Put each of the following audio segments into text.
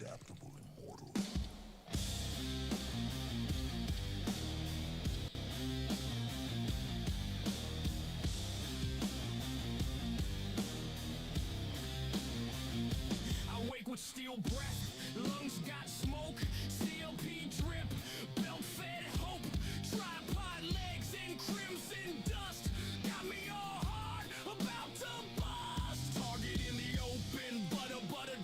adaptable immortal. I wake with steel breath, lungs got smoke, CLP drip, belt fed hope, tripod legs in crimson dust, got me all hard, about to bust. Target in the open, butter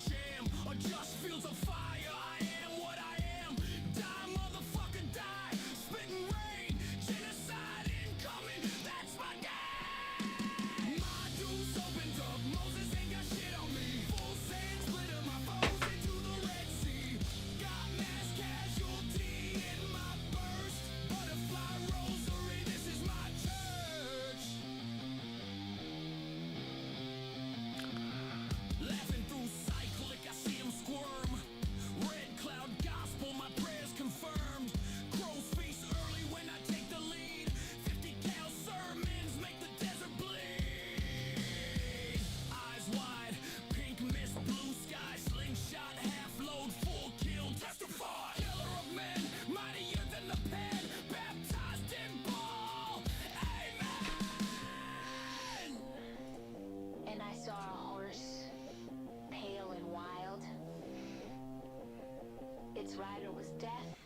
jam, adjust fields of fire, I am what I am, die motherfucker die, spitting rain, genocide incoming, that's my game. My dues opened up, Moses ain't got shit on me, full sand splitter my foes into the Red Sea, got mass casualty in my burst, butterfly rosary, this is my church. Laughing through cyclic, I see him squirm. Red cloud gospel, my prayers confirmed. Crow's feast early when I take the lead. 50 cal sermons make the desert bleed. Eyes wide, pink mist, blue sky, slingshot, half load, full kill, testify. Killer of men, mightier than the pen, baptized in ball. Amen. And I saw a horse, pale and wild. Its rider was death,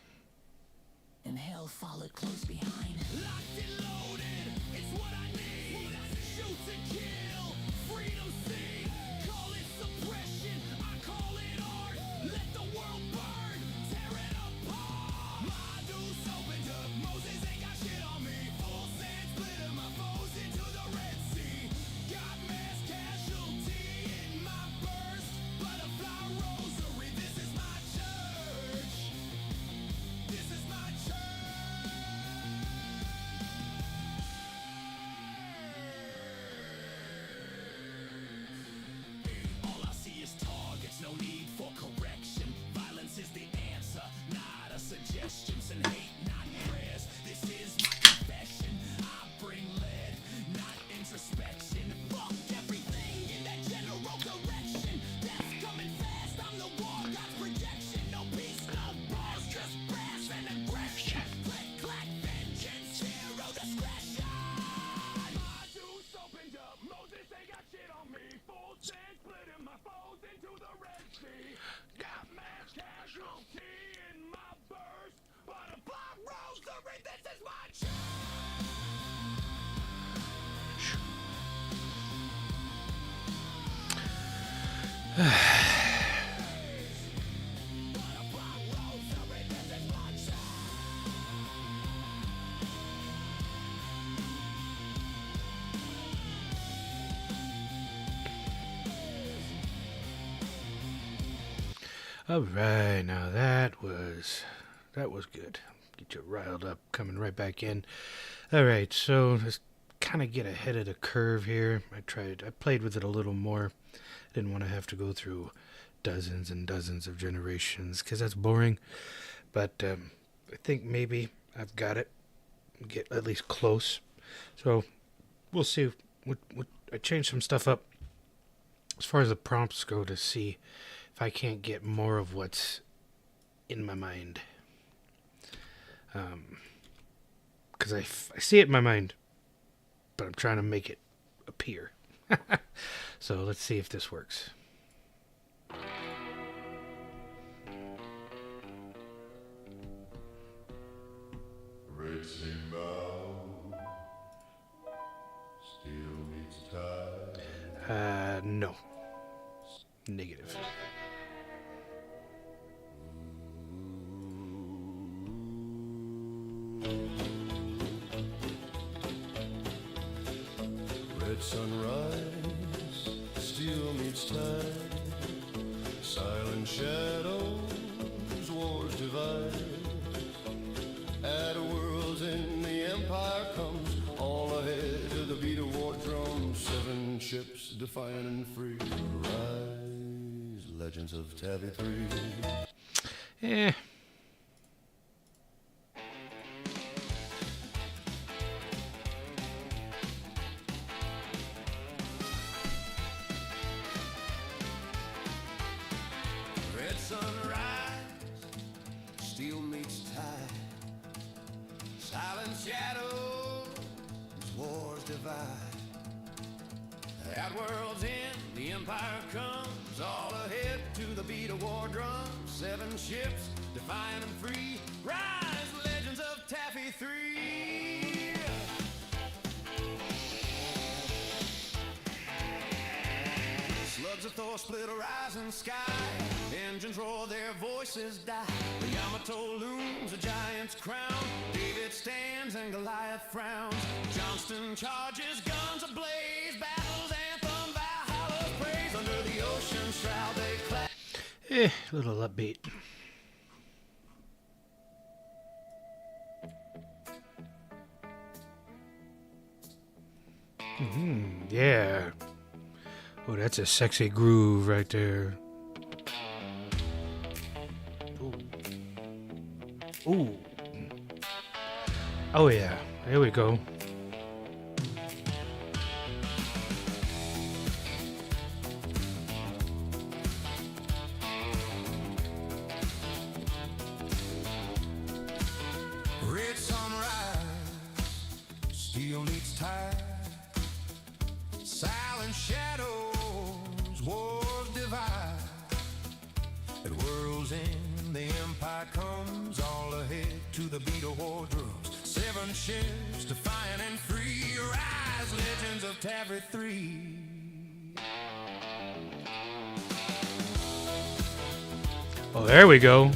And hell followed close behind. Locked and loaded, it's what I need. Shoot to kill, freedom sing. Call it suppression, I call it art. Let the world burn, tear it apart. My dues opened up, Moses ain't got shit on me. Full sand splitter my foes into the Red Sea. Got mass casualty in my burst. Butterfly rosary, this is my church. This is my church. All I see is targets, no need for correction. Violence is the answer, not a suggestion. And hate, not prayers. This is my confession. I bring lead, not introspection. Fuck everything in that general direction. Death's coming fast, I'm the war god's projection. No peace, no bars, just brass and aggression. Click, clack, vengeance, zero discretion. My dues opened up, Moses ain't got shit on me. Full sand splitting my foes into the Red Sea. Got mass casualty in my burst. Butterfly rosary, this is my church. Butterfly rosary, this is my church. All right, now that was good. Get you riled up, coming right back in. All right, so let's kind of get ahead of the curve here. I played with it a little more. I didn't want to have to go through dozens and dozens of generations because that's boring. But I think maybe I've got it. Get at least close. So we'll see. I changed some stuff up as far as the prompts go to see if I can't get more of what's in my mind. Because I see it in my mind, but I'm trying to make it appear. So let's see if this works. Red Sea Mound still meets tide. No. Negative. Red sunrise still meets tide. Silent shadows, wars divide. At a world's end, the empire comes. All ahead to the beat of war drums. 7 ships defiant and free. Rise, legends of Tavi 3. Red sunrise. meets tide. Silent shadows, wars divide. At world's end, the empire comes, all ahead to the beat of war drums. 7 ships, defiant and free, rise legends of Taffy 3. Slugs of Thor split a rising sky, engines roar, their voices die. The Yamato looms, a giant's crown, David stands and Goliath frowns. Johnston charges, guns ablaze, battles anthem, Valhalla's praise. Under the ocean shroud they clap. Little upbeat. Yeah. Oh, that's a sexy groove right there. Ooh. Oh yeah. There we go. Red sunrise, steel meets tide. Silent shadows, wars divide. At world's end, the empire comes, all ahead to the beat of war drums. 7 ships, defiant and free, rise legends of Taffy 3. Oh, there we go.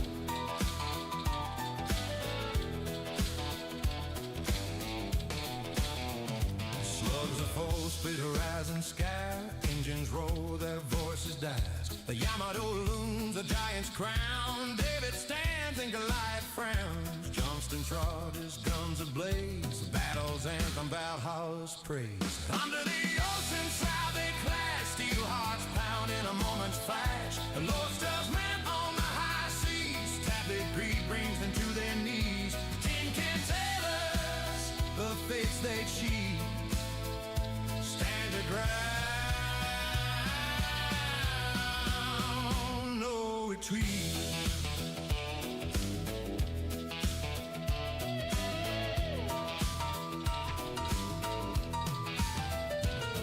Slugs of foe split a rising sky, engines roar, their voices dies. The Yamato looms, a giant's crown, David stands and Goliath frowns. Johnston charges, guns ablaze, the battle's anthem, Valhalla's praise. Under the ocean shroud they clash, steel hearts pound in a moment's flash. The Lord's judgment on the high seas, Taffy 3 brings them to their knees. Tin can sailors, the fates they cheat, stand your ground, no retreat.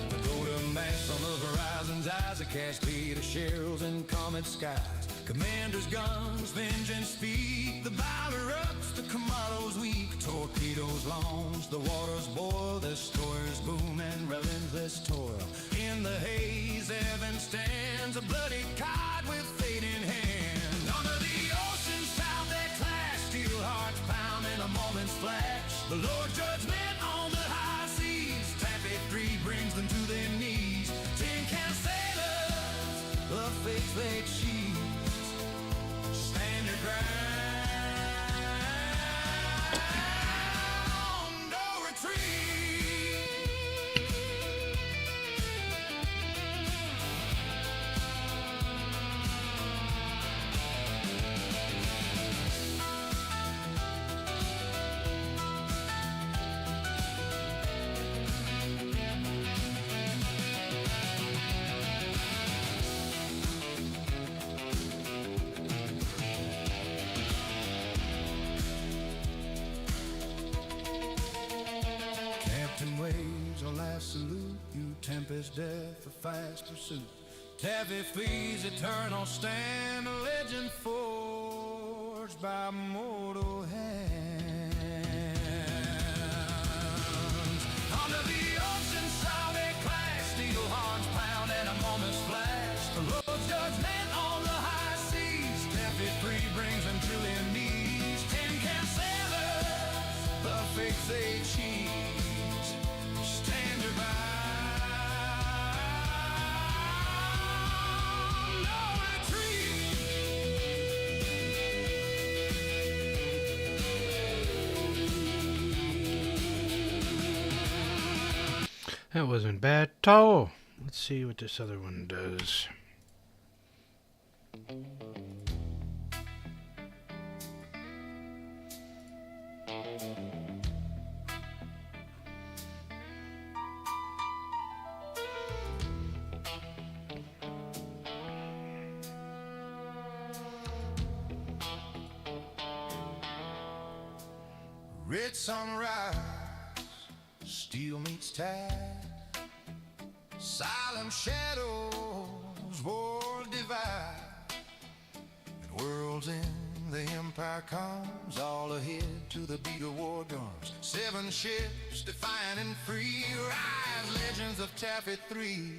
The golden masts on the horizon's eyes, a cascade of shells and comet skies. Commanders' guns, vengeance speak, the bow erupts, the commandos weak. Torpedoes launch, the waters boil, the destroyers boom and relentless toil. In the haze, Evan stands, a bloody card with fate in hand. Under the ocean shroud they clash, steel hearts pound in a moment's flash. The Lord's judgment on the high seas, Taffy 3 brings them to their knees. Tin can sailors, the fates they cheat, stand your ground, no retreat. Captain waves a last salute, you tempest death, a fast pursuit. Taffy flees eternal stand, a legend forged by mortal hands. Under the ocean shroud they clash, steel hearts pound and a moment's flash. The Lord's judgment on the high seas, Taffy 3 brings them to their knees. Tin can sailors, the fates they cheat, stand your ground, no retreat. That wasn't bad at all. Let's see what this other one does. Red sunrise, steel meets tide, silent shadows, wars divide, and worlds end, the empire comes, all ahead to the beat of war drums. 7 ships defiant and free, rise legends of Taffy 3.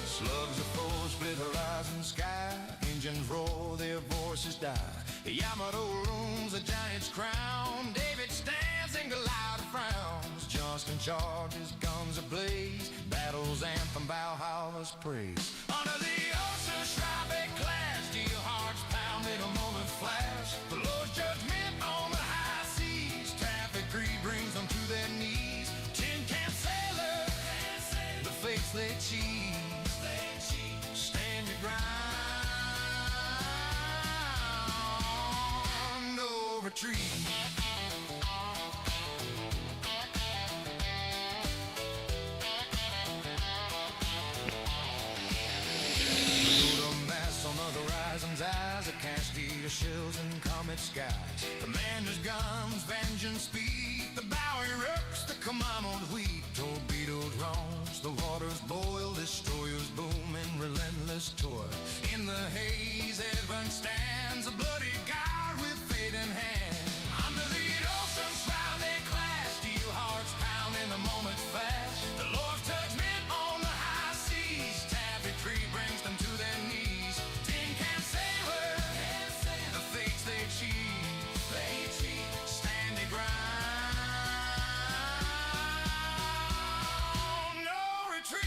Slugs of foes split horizon sky, engines roar, their voices die. Yamato looms a giant's crown, David stands and Goliath frowns. Johnston charges, guns ablaze, battle's anthem, Valhalla's praise. Under the ocean shroud they clash, steel hearts pounding a moment flash. The Lord's judgment on the high seas, Taffy Creed brings them to their knees. Tin can sailor, the fakes they cheat. Stand your ground, no retreat. Mass on the horizon's eyes, a cascade of shells and comet skies. Commander's guns, vengeance speed, the Bowery rooks, the Kumamo's wheat. Torpedoes rounds, the waters boil, destroyers boom in relentless toil. In the haze, Edmund stands, a bloody guard with fate in hand. Under the ocean shroud they clash, steel hearts pound in the moment fast. The Lord's judgment on the high seas, Taffy Creed brings them to their knees. Tin can sailor, the fates they cheat. Stand your ground, no retreat.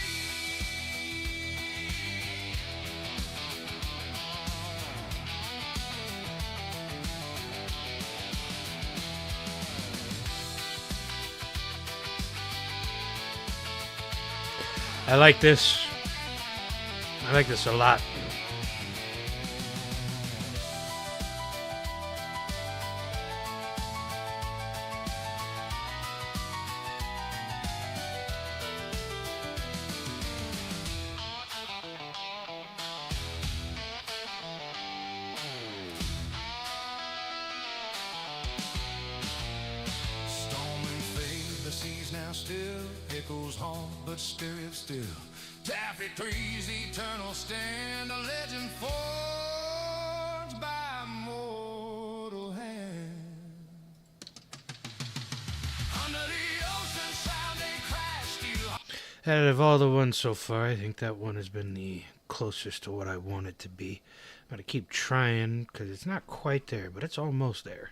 I like this. I like this a lot. Storm and fade, the seas now still, echoes haunt, but spirit still. Taffy Tree's eternal stand, a legend forged by mortal hand. Under the ocean shroud they crash, steel. Out of all the ones so far, I think that one has been the closest to what I want it to be. I'm going to keep trying, because it's not quite there, but it's almost there.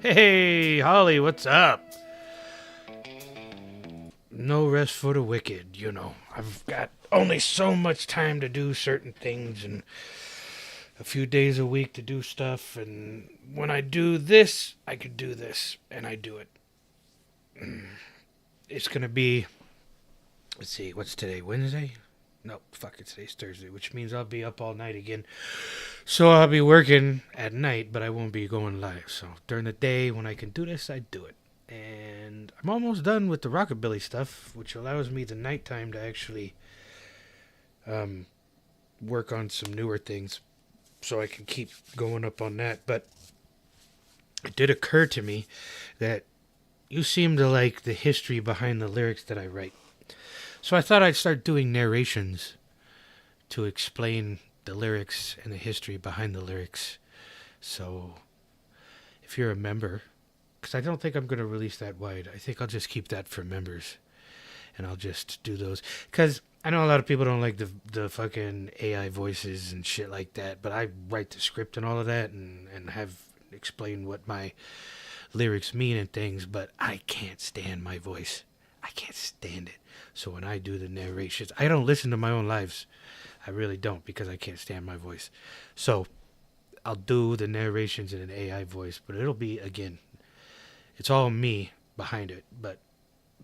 Hey, Holly, what's up? No rest for the wicked, you know. I've got only so much time to do certain things and a few days a week to do stuff. And when I do this, I could do this, and I do it. It's going to be, let's see, what's today, Wednesday? No, fuck it, today's Thursday, which means I'll be up all night again. So I'll be working at night, but I won't be going live. So during the day, when I can do this, I do it. And I'm almost done with the Rockabilly stuff, which allows me the nighttime to actually work on some newer things so I can keep going up on that. But it did occur to me that you seem to like the history behind the lyrics that I write. So I thought I'd start doing narrations to explain the lyrics and the history behind the lyrics. So if you're a member, because I don't think I'm going to release that wide. I think I'll just keep that for members. And I'll just do those. Because I know a lot of people don't like the fucking AI voices and shit like that. But I write the script and all of that and have explained what my lyrics mean and things. But I can't stand my voice. I can't stand it. So when I do the narrations, I don't listen to my own lives. I really don't, because I can't stand my voice. So I'll do the narrations in an AI voice. But it'll be, again, it's all me behind it, but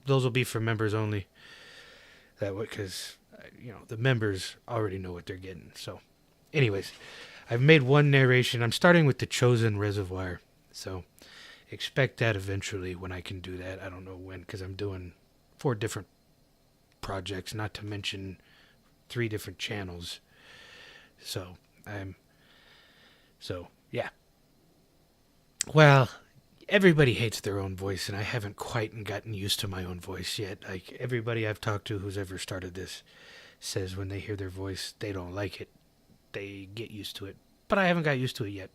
those will be for members only. That way, because the members already know what they're getting. So, anyways, I've made one narration. I'm starting with the Chosen Reservoir, so expect that eventually when I can do that. I don't know when, because I'm doing 4 different projects, not to mention 3 different channels. So yeah. Well, everybody hates their own voice, and I haven't quite gotten used to my own voice yet. Like, everybody I've talked to who's ever started this says when they hear their voice, they don't like it. They get used to it. But I haven't got used to it yet.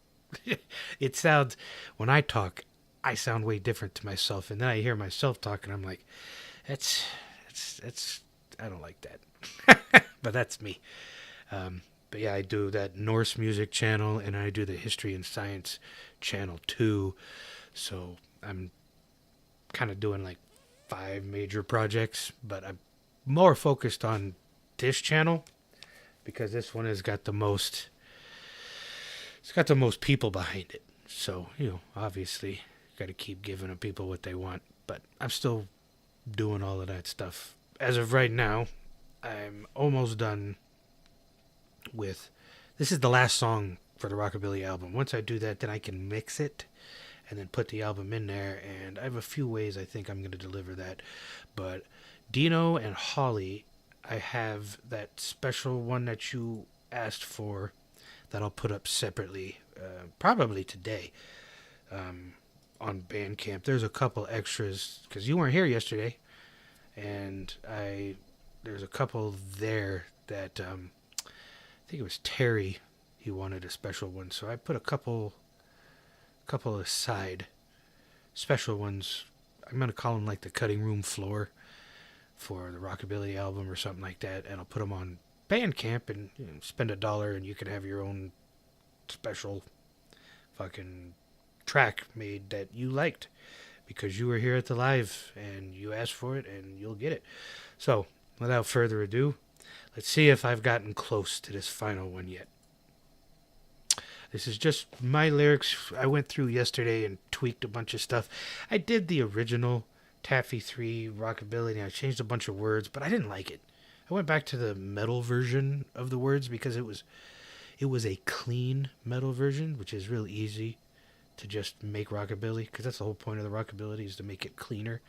It sounds, when I talk, I sound way different to myself. And then I hear myself talk, and I'm like, that's I don't like that. But that's me. But yeah, I do that Norse music channel, and I do the history and science channel too. So I'm kind of doing like 5 major projects, but I'm more focused on this channel because this one has got the most, it's got the most people behind it. So, you know, obviously got to keep giving the people what they want, but I'm still doing all of that stuff. As of right now, I'm almost done with, this is the last song for the Rockabilly album. Once I do that, then I can mix it and then put the album in there, and I have a few ways I think I'm going to deliver that. But Dino and Holly, I have that special one that you asked for that I'll put up separately, probably today, on Bandcamp. There's a couple extras, because you weren't here yesterday, and there's a couple there that, I think it was Terry, he wanted a special one, so I put a couple aside, special ones. I'm going to call them like the cutting room floor for the Rockabilly album or something like that, and I'll put them on Bandcamp, and you know, spend $1 and you can have your own special fucking track made that you liked because you were here at the live and you asked for it, and you'll get it. So without further ado, let's see if I've gotten close to this final one yet. This is just my lyrics I went through yesterday and tweaked a bunch of stuff. I did the original Taffy 3 Rockabilly, and I changed a bunch of words, but I didn't like it. I went back to the metal version of the words because it was a clean metal version, which is real easy to just make Rockabilly, because that's the whole point of the Rockabilly, is to make it cleaner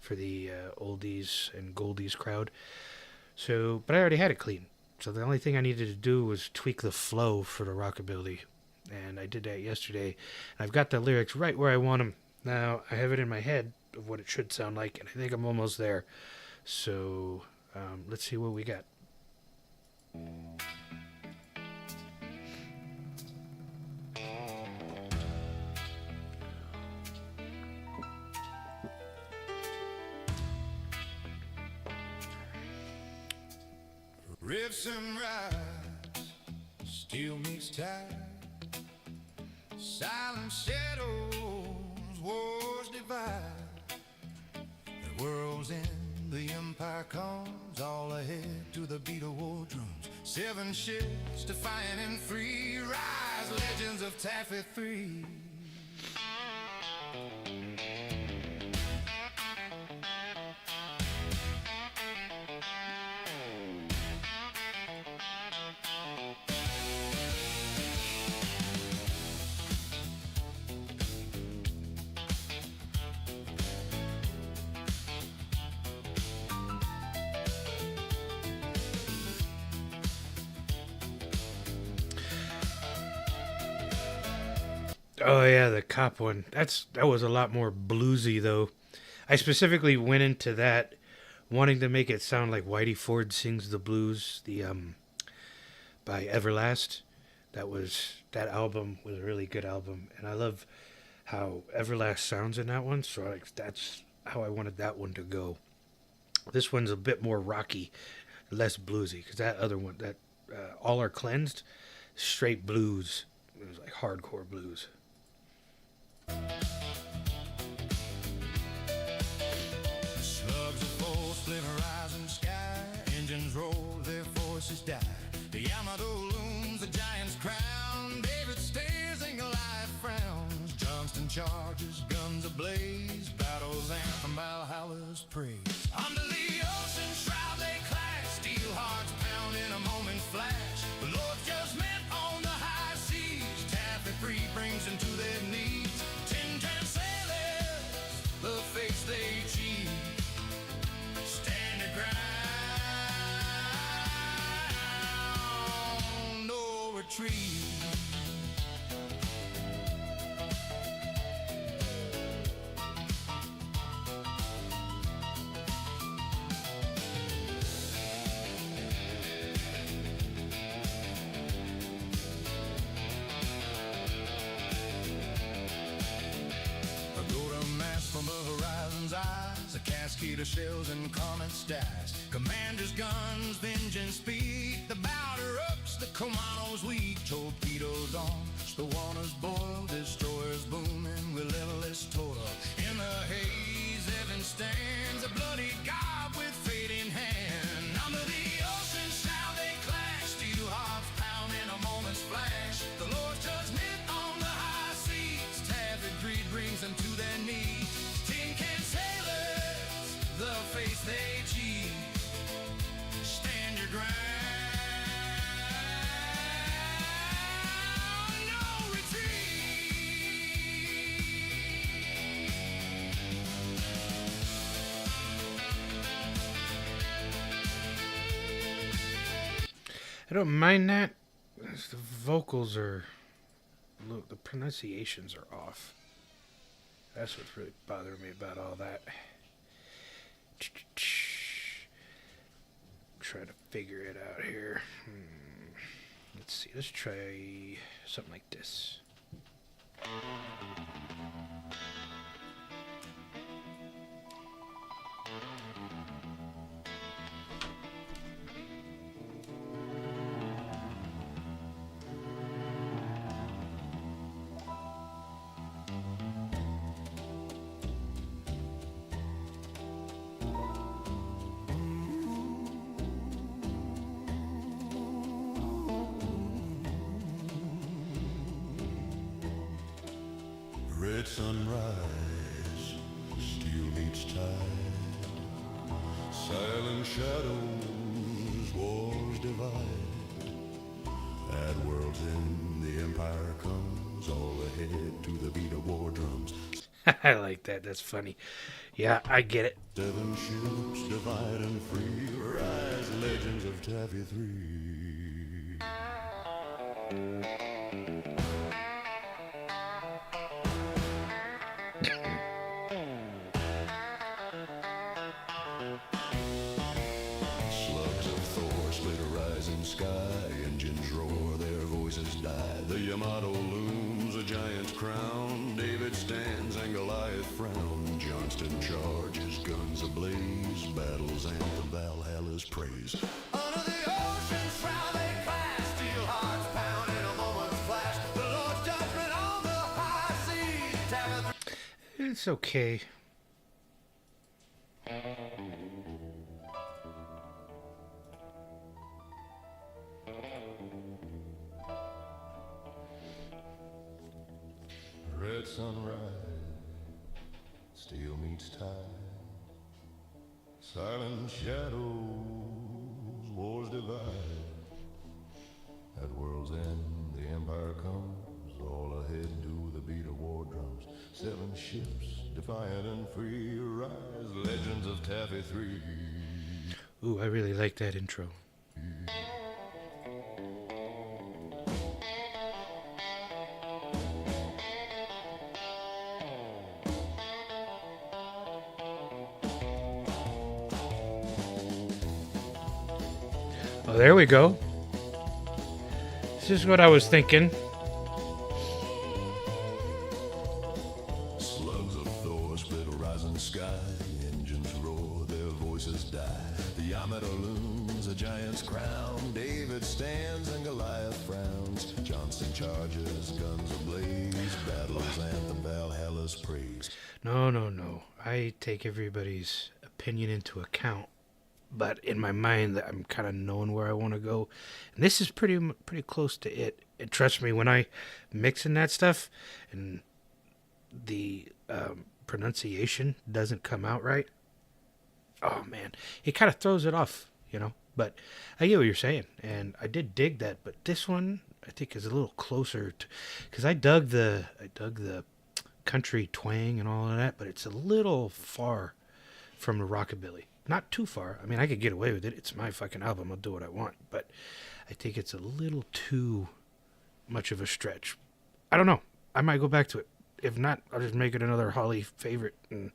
for the oldies and goldies crowd. So, but I already had it clean. So the only thing I needed to do was tweak the flow for the Rockabilly. And I did that yesterday. And I've got the lyrics right where I want them. Now, I have it in my head of what it should sound like, and I think I'm almost there. So, let's see what we got. Riffs and rides, steel meets tide, silent shadows, wars divide. The world's end, the empire comes, all ahead to the beat of war drums. 7 ships defiant and free, rise legends of Taffy 3. Oh yeah, the cop one. That was a lot more bluesy though. I specifically went into that wanting to make it sound like Whitey Ford Sings the Blues, the by Everlast. That album was a really good album, and I love how Everlast sounds in that one. So that's how I wanted that one to go. This one's a bit more rocky, less bluesy, because that other one, that All Are Cleansed, straight blues. It was like hardcore blues. Slugs of force, split horizon sky. Engines roll, their forces die. The Yamato looms, the giant's crown. David stares and Goliath frowns. Johnston charges, guns ablaze. Battle's anthem, Valhalla's praise. Under the ocean shroud they clash. Steel hearts pound in a moment flash. The Lord's judgment on the high sea. brings them to their knees. Tin can sailors, the face they cheat, stand their ground, no retreat. From the horizon's eyes, a cascade of shells and comet stars. Commanders' guns, vengeance speed. The bow erupts, the commandos weak. Torpedoes on, the waters boil. Destroyers booming with limitless toil. In the haze, heaven stands, a bloody god with fate in hand. Under the ocean sound they clash, steel hearts pound in a moment's flash. The Lord's judgment on the high seas. Taffy greed brings them to their knees. Tin can sailors, the face they cheat, stand your ground, no retreat. I don't mind that. The vocals are, look, the pronunciations are off. That's what's really bothering me about all that. Try to figure it out here. Let's see. Let's try something like this. Red sunrise, steel meets tide, silent shadows, wars divide. At world's end, the empire comes, all ahead to the beat of war drums. I like that. That's funny. Yeah, I get it. 7 ships divide and free, rise legends of Taffy 3. Slugs of Thor split a rising sky, engines roar, their voices die. The Yamato looms, a giant's crown. David stands and Goliath frown. Johnston charges, guns ablaze, battle's anthem, Valhalla's praise. Under the ocean's shroud they clash, steel hearts pound in a moment's flash. The Lord's judgment on the high seas. Taffy It's okay. Red sunrise, steel meets tide, silent shadows, wars divide. At world's end, the empire comes, all ahead to the beat of war drums. 7 ships, defiant and free, rise legends of Taffy 3. Ooh, I really like that intro. Oh, there we go. This is what I was thinking. Slugs of Thor split a rising sky, engines roar, their voices die. The Yamato looms, a giant's crown. David stands and Goliath frowns. Johnston charges, guns ablaze, battle's anthem, Valhalla's praise. No. I take everybody's opinion into account, but in my mind, I'm kind of knowing where I want to go, and this is pretty close to it. And trust me, when I mix in that stuff, and the pronunciation doesn't come out right, oh man, it kind of throws it off, you know. But I get what you're saying, and I did dig that. But this one, I think is a little closer to, because I dug the country twang and all of that, but it's a little far from the rockabilly. Not too far. I mean, I could get away with it. It's my fucking album. I'll do what I want. But I think it's a little too much of a stretch. I don't know. I might go back to it. If not, I'll just make it another Holly favorite and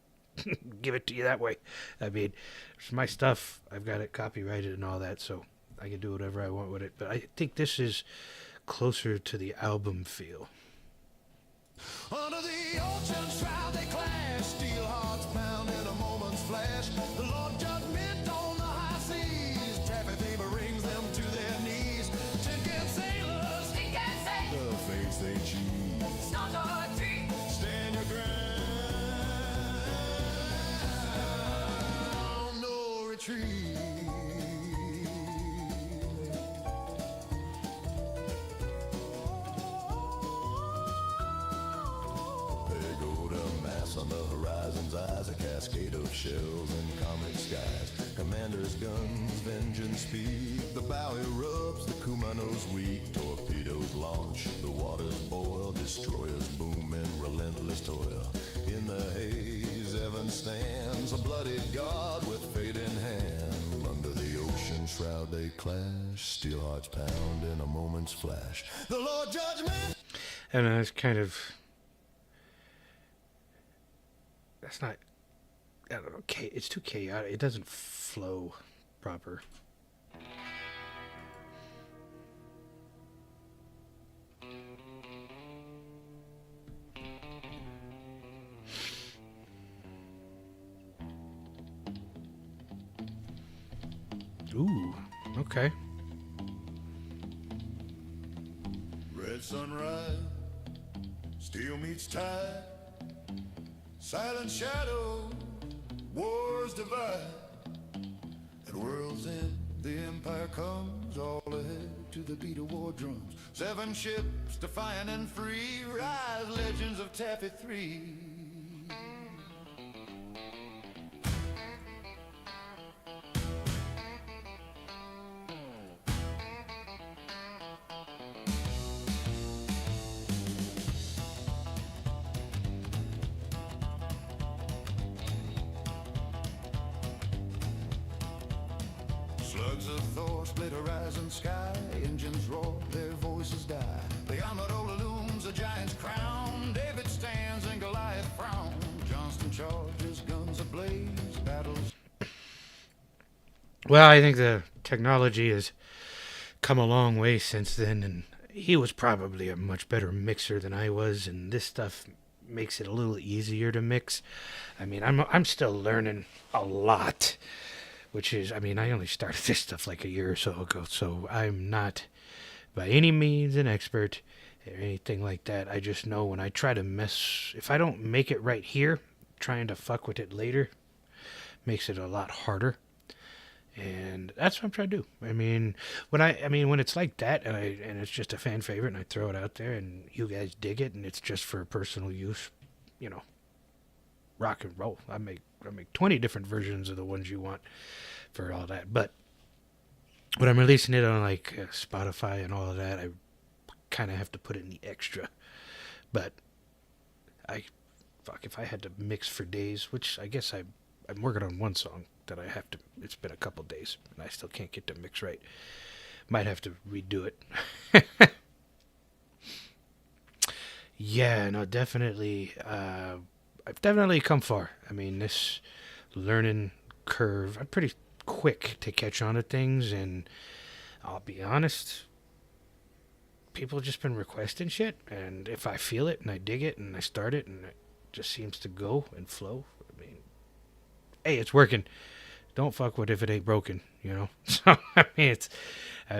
give it to you that way. I mean, it's my stuff. I've got it copyrighted and all that, so I can do whatever I want with it. But I think this is closer to the album feel. Under the ocean shroud they clash, steel hearts pound in a moment's flash. The Lord judgment on the high seas, traffic fever brings them to their knees. Chicken sailors, the face they choose. Stand your ground, no retreat. On the horizon's eyes, a cascade of shells and comet skies. Commanders' guns, vengeance speak. The bow erupts, the Kumano's weak. Torpedoes launch, the waters boil. Destroyers boom in relentless toil. In the haze, Evan stands, a bloody god with fate in hand. Under the ocean shroud they clash, steel hearts pound in a moment's flash. The Lord Judgment. And it's kind of, that's not, I don't know, it's too chaotic. It doesn't flow proper. Ooh, okay. Red sunrise, steel meets tide. Silent shadow, wars divide. At world's end, the empire comes all ahead to the beat of war drums. 7 ships, defiant and free, rise legends of Taffy 3. Slugs of Thor split horizon sky, engines roar, their voices die. The armored old looms a giant's crown, David stands and Goliath frown. Johnston charges, guns ablaze, battles. Well, I think the technology has come a long way since then, and he was probably a much better mixer than I was, and this stuff makes it a little easier to mix. I mean, I'm still learning a lot. Which is, I mean, I only started this stuff like a year or so ago, so I'm not by any means an expert or anything like that. I just know when I try to mess, if I don't make it right here, trying to fuck with it later makes it a lot harder. And that's what I'm trying to do. I mean, when it's like that and it's just a fan favorite and I throw it out there and you guys dig it and it's just for personal use, you know, rock and roll. I make 20 different versions of the ones you want for all that. But when I'm releasing it on like Spotify and all of that, I kind of have to put it in the extra. But if I had to mix for days, which I guess I'm working on one song that I have to, it's been a couple days and I still can't get the mix right. Might have to redo it. Yeah, no, definitely. I've definitely come far. I mean, this learning curve, I'm pretty quick to catch on to things, and I'll be honest, people have just been requesting shit, and if I feel it and I dig it and I start it and it just seems to go and flow, I mean, hey, it's working. Don't fuck with it if it ain't broken, you know? So, I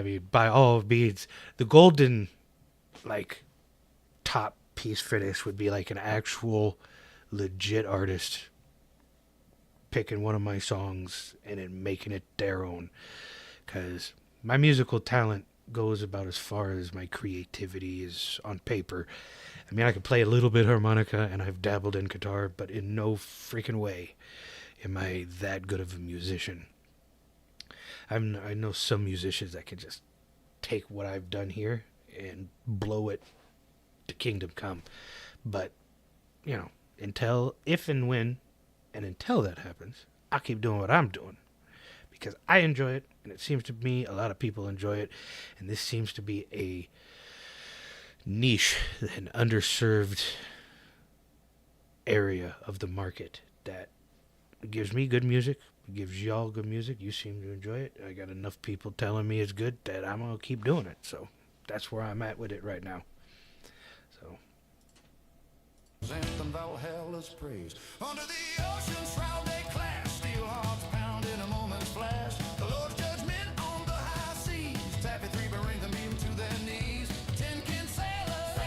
mean, by all means, the golden, like, top piece for this would be like an actual legit artist picking one of my songs and then making it their own, because my musical talent goes about as far as my creativity is on paper. I mean, I can play a little bit harmonica and I've dabbled in guitar, but in no freaking way am I that good of a musician. I know some musicians that can just take what I've done here and blow it to kingdom come. But, until that happens, I'll keep doing what I'm doing. Because I enjoy it, and it seems to me a lot of people enjoy it, and this seems to be a niche, an underserved area of the market that gives me good music, gives y'all good music. You seem to enjoy it. I got enough people telling me it's good that I'm going to keep doing it. So that's where I'm at with it right now. So. Anthem Valhalla's praise. Under the ocean shroud they clash, steel hearts pound in a moment's flash. The Lord's judgment on the high seas. Taffy 3 bring them even to their knees. Tin-can sailors, the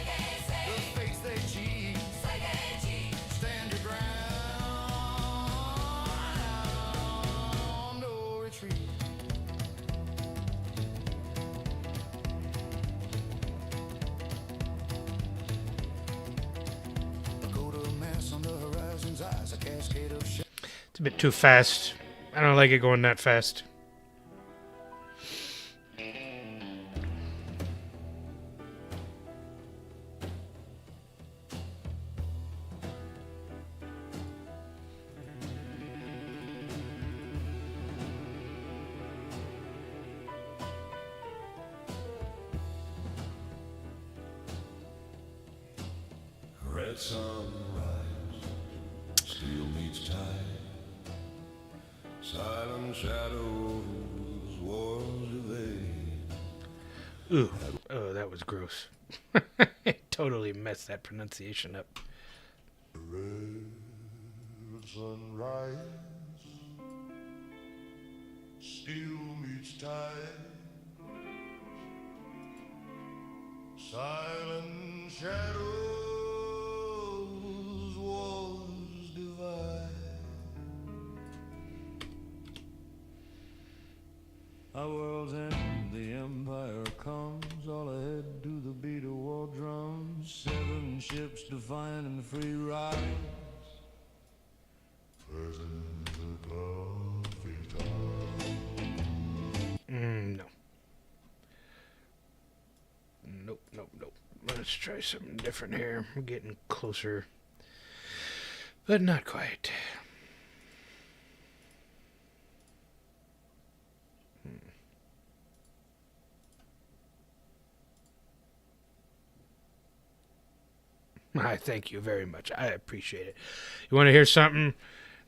fates they cheat. Stand your ground, no retreat. It's a bit too fast. I don't like it going that fast. Red sunrise, steel meets tide. Silent shadows, wars evade. Ooh, oh, that was gross. Totally messed that pronunciation up. Red sunrise, steel meets tide. Silent shadows, wars divide. Our world's end, the empire comes, all ahead to the beat of war drums. 7 ships defining the free rise. Present the coffee time. No. Nope. Let's try something different here. We're getting closer, but not quite. I thank you very much. I appreciate it. You want to hear something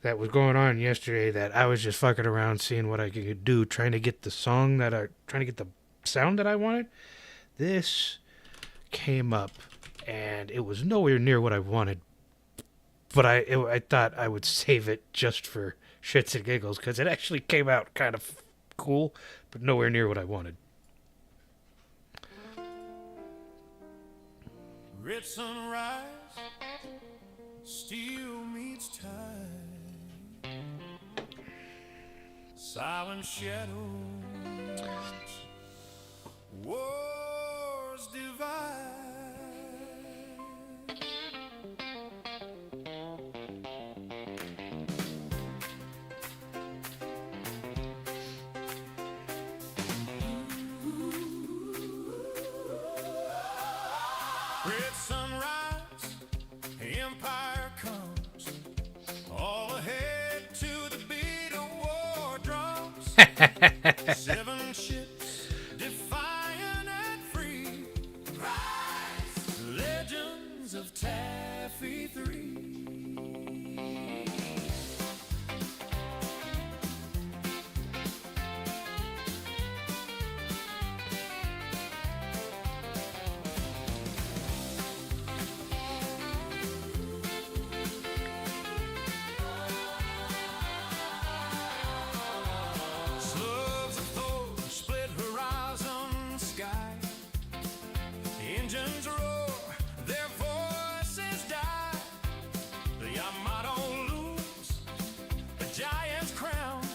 that was going on yesterday that I was just fucking around seeing what I could do, trying to get the sound that I wanted? This came up, and it was nowhere near what I wanted. But I thought I would save it just for shits and giggles, because it actually came out kind of cool, but nowhere near what I wanted. Red sunrise, steel meets tide. Silent shadows, wars divide. Red sunrise, empire comes, all ahead to the beat of war drums. 7 ships, defiant and free. Rise, legends of Taffy 3. Slugs of Thor split horizon sky. Engines roar, their voices die. The Yamato lose, the giant's crown.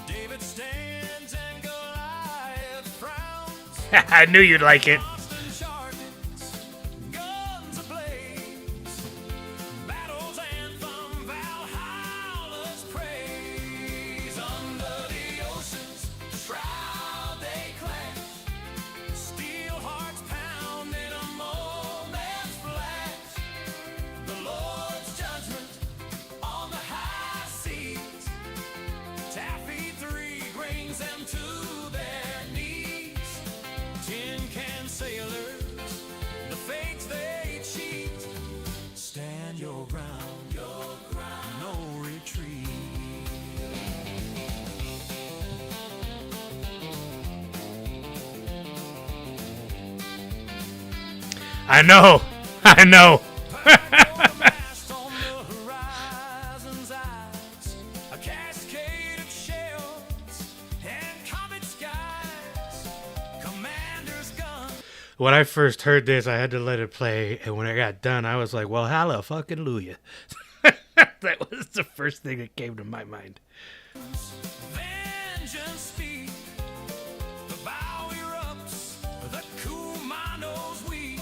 David stands and Goliath frowns. I knew you'd like it. Constant charges, guns ablaze. Battle's anthem, Valhalla's praise. Under the ocean's shroud they clash. Steel I know. I know. Mast on the horizon's eyes, a cascade of shells and comet skies, commander's gun. When I first heard this, I had to let it play, and when it got done, I was like, well, hallelujah. That was the first thing that came to my mind. Vengeance speak, the bow erupts, the Kumanos weep,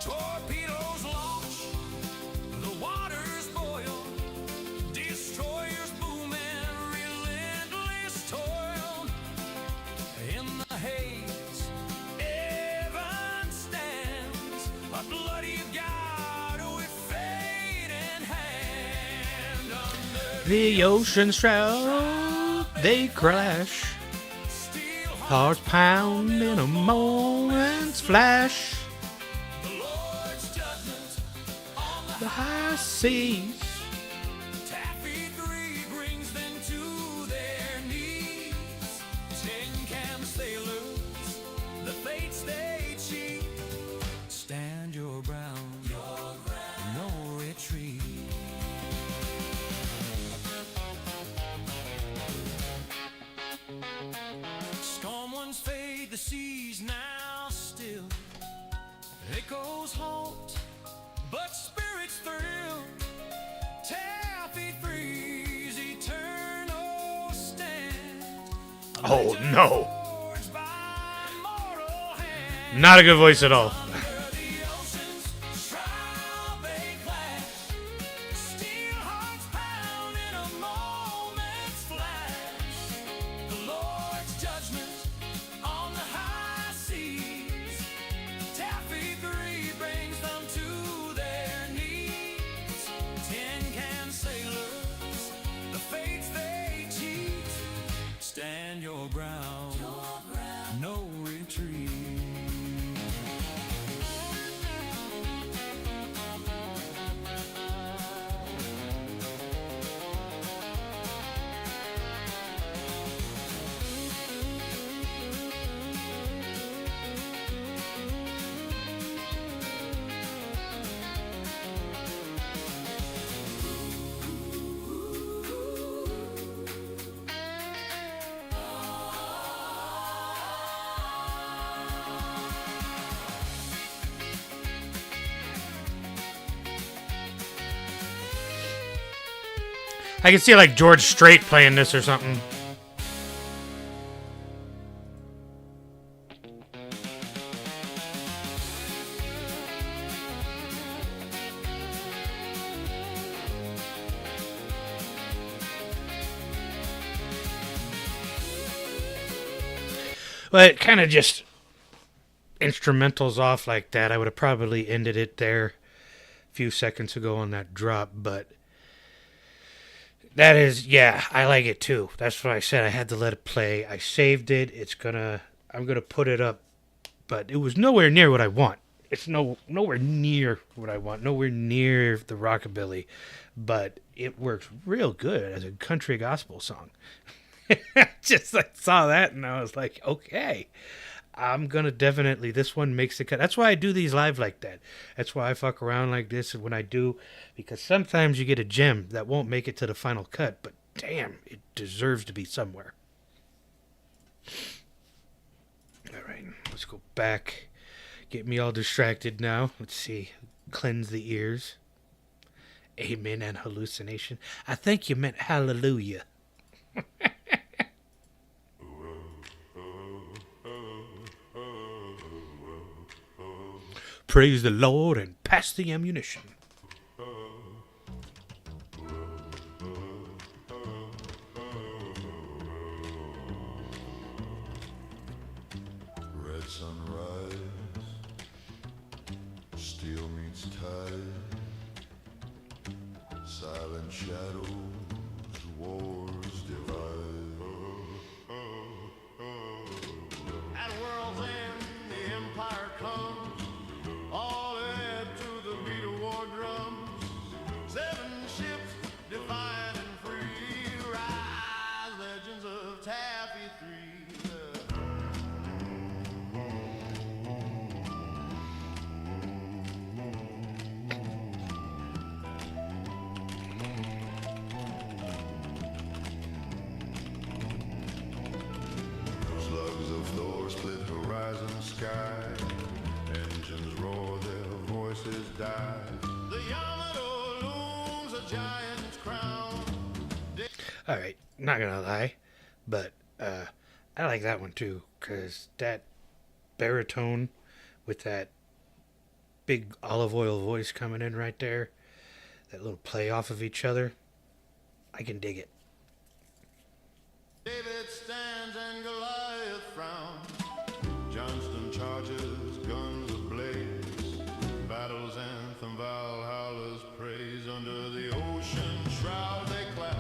torpedoes launch, the waters boil, destroyers boom and relentless toil. In the haze, Evan stands, a bloody god with fate in hand. Under The ocean shroud, they crash. steel Hearts pound in a moment's flash. the Lord's judgment on the The high seas. Taffy 3 brings them to their knees. Tin can sailors, the fates they cheat. Stand your ground, no retreat. Storm winds fade, the seas now still. Echoes haunt, but spirits thrill. Taffy 3's eternal stand. Oh, no. Forged by mortal hand. Not a good voice at all. Under the ocean's shroud they clash. Steel hearts pound in a moment's flash. The Lord's judgment on the high seas. Taffy 3 brings them to their knees. Tin can sailors, the fates they cheat. Stand your ground, no retreat. I can see like George Strait playing this or something. But kind of just instrumentals off like that. I would have probably ended it there a few seconds ago on that drop, but that is, yeah, I like it too. That's what I said. I had to let it play. I saved it. I'm gonna put it up, but it was nowhere near what I want. It's nowhere near what I want. Nowhere near the Rockabilly, but it works real good as a country gospel song. Just I saw that and I was like, okay, I'm gonna definitely, this one makes the cut. That's why I do these live like that. That's why I fuck around like this when I do, because sometimes you get a gem that won't make it to the final cut, but damn, it deserves to be somewhere. All right, let's go back. Get me all distracted now. Let's see. Cleanse the ears. Amen and hallucination. I think you meant hallelujah. Praise the Lord and pass the ammunition. Red sunrise, steel meets tide, silent shadows, wars divide. At world's end, the empire comes, all led to the beat of war drums. 7 ships, defiant and free, rise legends of Taffy 3. sky. The Yamato looms a giant's crown. All right, not gonna lie, but I like that one too, cause that baritone with that big olive oil voice coming in right there, that little play off of each other, I can dig it. David stands and Goliath frowns. Johnston charges, guns ablaze. Battle's anthem, Valhalla's praise. Under the ocean shroud they clash.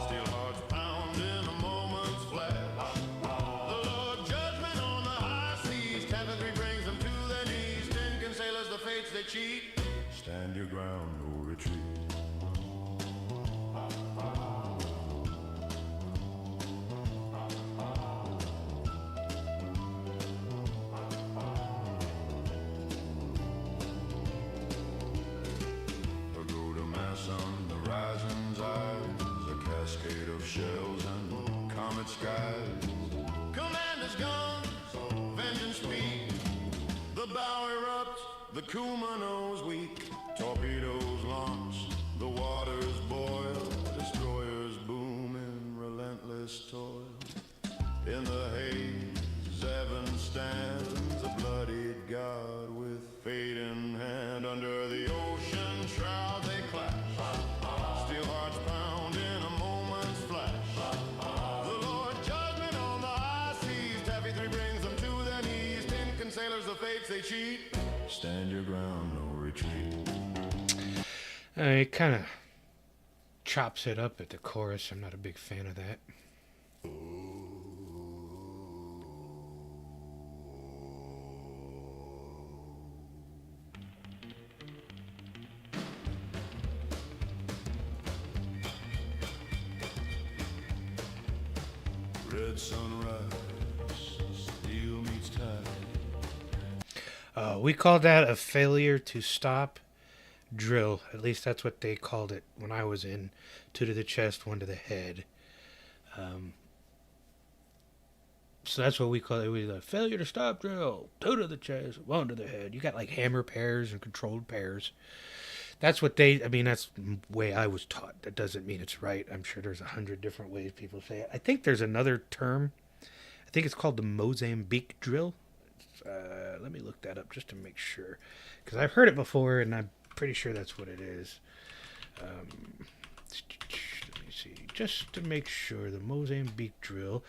Steel hearts pound in a moment's flash. The Lord judgment on the high seas. Tapestry brings them to their knees. 10 can sailors, the fates they cheat. Stand your ground, no retreat. On the rising's eyes, a cascade of shells and comet skies. Commanders' guns, vengeance speed. The bow erupts, the Kumano's weak. Torpedoes launch, the waters boil. Destroyers boom in relentless toil. In the haze, Evan stands, a bloodied god with fate in hand. Under the ocean shroud they clash. Steel hearts pound in a moment's flash. The Lord judgment on the high seas. Taffy 3 brings them to their knees. 10 can sailors, the fates they cheat. Stand your ground, no retreat. It kind of chops it up at the chorus. I'm not a big fan of that. Red sunrise, steel meets tide. We called that a failure to stop drill. At least that's what they called it when I was in. 2 to the chest, 1 to the head. So that's what we call it. We like failure to stop drill. 2 to the chest, 1 to the head. You got like hammer pairs and controlled pairs. That's what they, that's the way I was taught. That doesn't mean it's right. I'm sure there's 100 different ways people say it. I think there's another term. I think it's called the Mozambique drill. Let me look that up just to make sure. Because I've heard it before, and I'm pretty sure that's what it is. Let me see. Just to make sure, the Mozambique drill,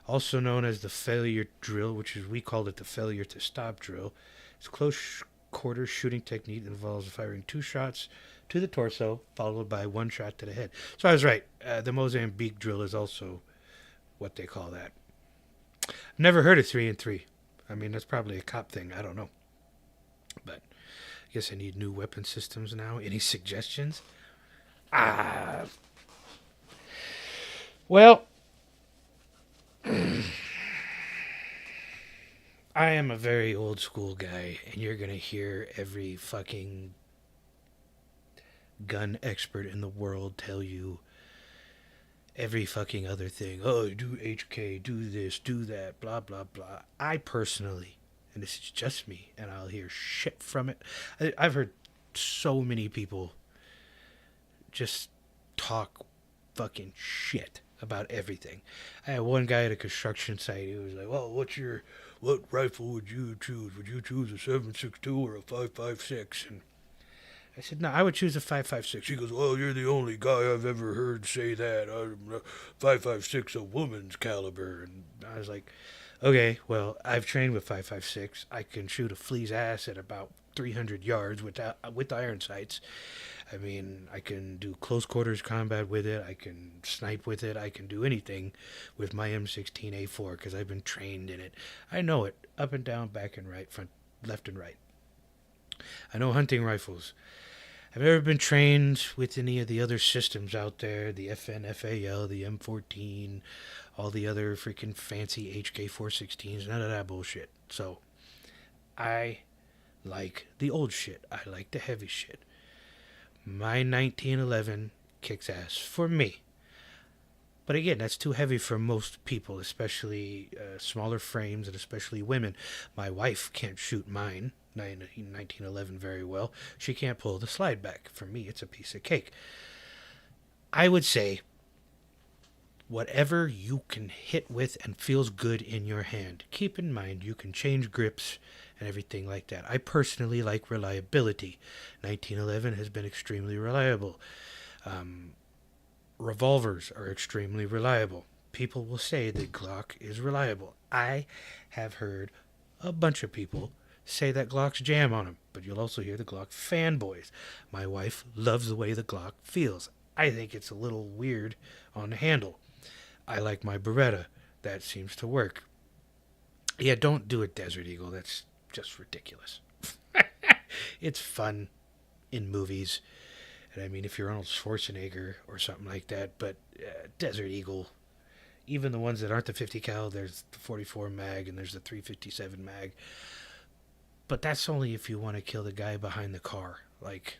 also known as the failure drill, which is, we called it the failure to stop drill. It's close quarter shooting technique that involves firing 2 shots to the torso, followed by 1 shot to the head. So I was right. The Mozambique drill is also what they call that. Never heard of 3 and 3. That's probably a cop thing. I don't know. But I guess I need new weapon systems now. Any suggestions? Well, I am a very old school guy, and you're going to hear every fucking gun expert in the world tell you every fucking other thing. Oh, do HK, do this, do that, blah, blah, blah. I personally, and this is just me, and I'll hear shit from it. I've heard so many people just talk fucking shit about everything. I had one guy at a construction site who was like, well, what rifle would you choose? Would you choose a 7.62 or a 5.56? And I said, no, I would choose a 5.56. He goes, well, you're the only guy I've ever heard say that. 5.56 a woman's caliber. And I was like, okay, well, I've trained with 5.56. I can shoot a flea's ass at about 300 yards with iron sights. I can do close quarters combat with it. I can snipe with it. I can do anything with my M16A4 because I've been trained in it. I know it up and down, back and right, front, left and right. I know hunting rifles. I've never been trained with any of the other systems out there, the FN-FAL, the M14, all the other freaking fancy HK416s, none of that bullshit. So, I like the old shit. I like the heavy shit. My 1911 kicks ass for me. But again, that's too heavy for most people, especially smaller frames and especially women. My wife can't shoot mine. 1911 very well. She can't pull the slide back. For me, it's a piece of cake. I would say whatever you can hit with and feels good in your hand. Keep in mind you can change grips and everything like that. I personally like reliability. 1911 has been extremely reliable. Revolvers are extremely reliable. People will say the Glock is reliable. I have heard a bunch of people say that Glocks jam on them, but you'll also hear the Glock fanboys. My wife loves the way the Glock feels. I think it's a little weird on the handle. I like my Beretta. That seems to work. Yeah, don't do a Desert Eagle. That's just ridiculous. It's fun in movies. And I mean, if you're Arnold Schwarzenegger or something like that, but Desert Eagle, even the ones that aren't the 50 cal, there's the 44 mag and there's the 357 mag. But that's only if you want to kill the guy behind the car. Like,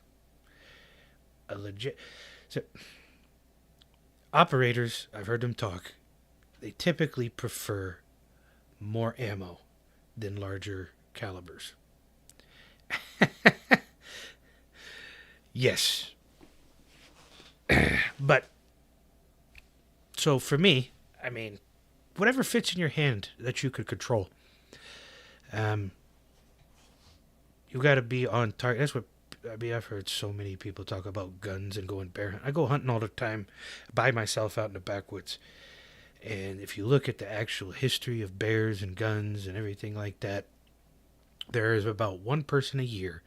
a legit... So, operators, I've heard them talk, they typically prefer more ammo than larger calibers. Yes. But, so for me, I mean, whatever fits in your hand that you could control. You got to be on target. That's what, I mean, I've heard so many people talk about guns and going bear hunting. I go hunting all the time by myself out in the backwoods. And if you look at the actual history of bears and guns and everything like that, there is about one person a year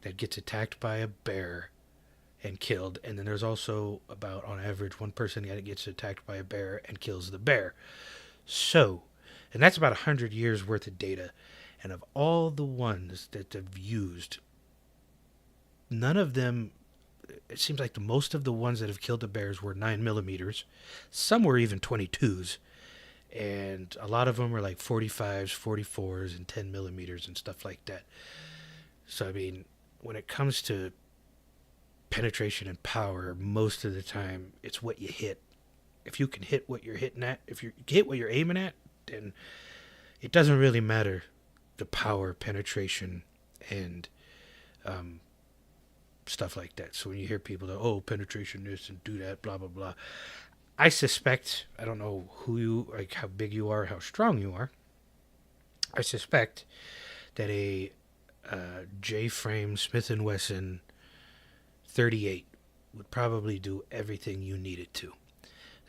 that gets attacked by a bear and killed. And then there's also about, on average, one person that gets attacked by a bear and kills the bear. So, and that's about 100 years worth of data. And of all the ones that have used, none of them, it seems like the most of the ones that have killed the bears were 9mm. Some were even 22s. And a lot of them were like 45s, 44s, and 10mm and stuff like that. So, I mean, when it comes to penetration and power, most of the time, it's what you hit. If you can hit what you're hitting at, if you hit what you're aiming at, then it doesn't really matter the power, penetration, and stuff like that. So when you hear people that, oh, penetration this and do that, blah, blah, blah. I suspect, I don't know who you, like how big you are, how strong you are. I suspect that a J-frame Smith & Wesson 38 would probably do everything you need it to.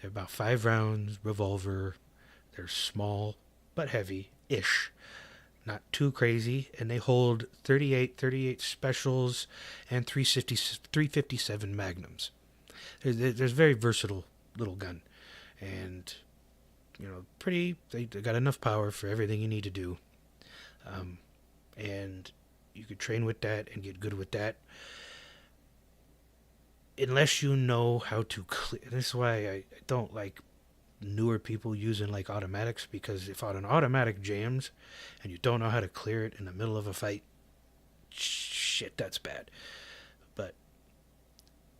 They're about 5 rounds, revolver. They're small, but heavy-ish. Not too crazy, and they hold 38 specials and 357 magnums. There's very versatile little gun, and you know, they got enough power for everything you need to do, and you could train with that and get good with that. Unless you know how to clear, this is why I don't like newer people using like automatics, because if an automatic jams and you don't know how to clear it in the middle of a fight, shit, that's bad. But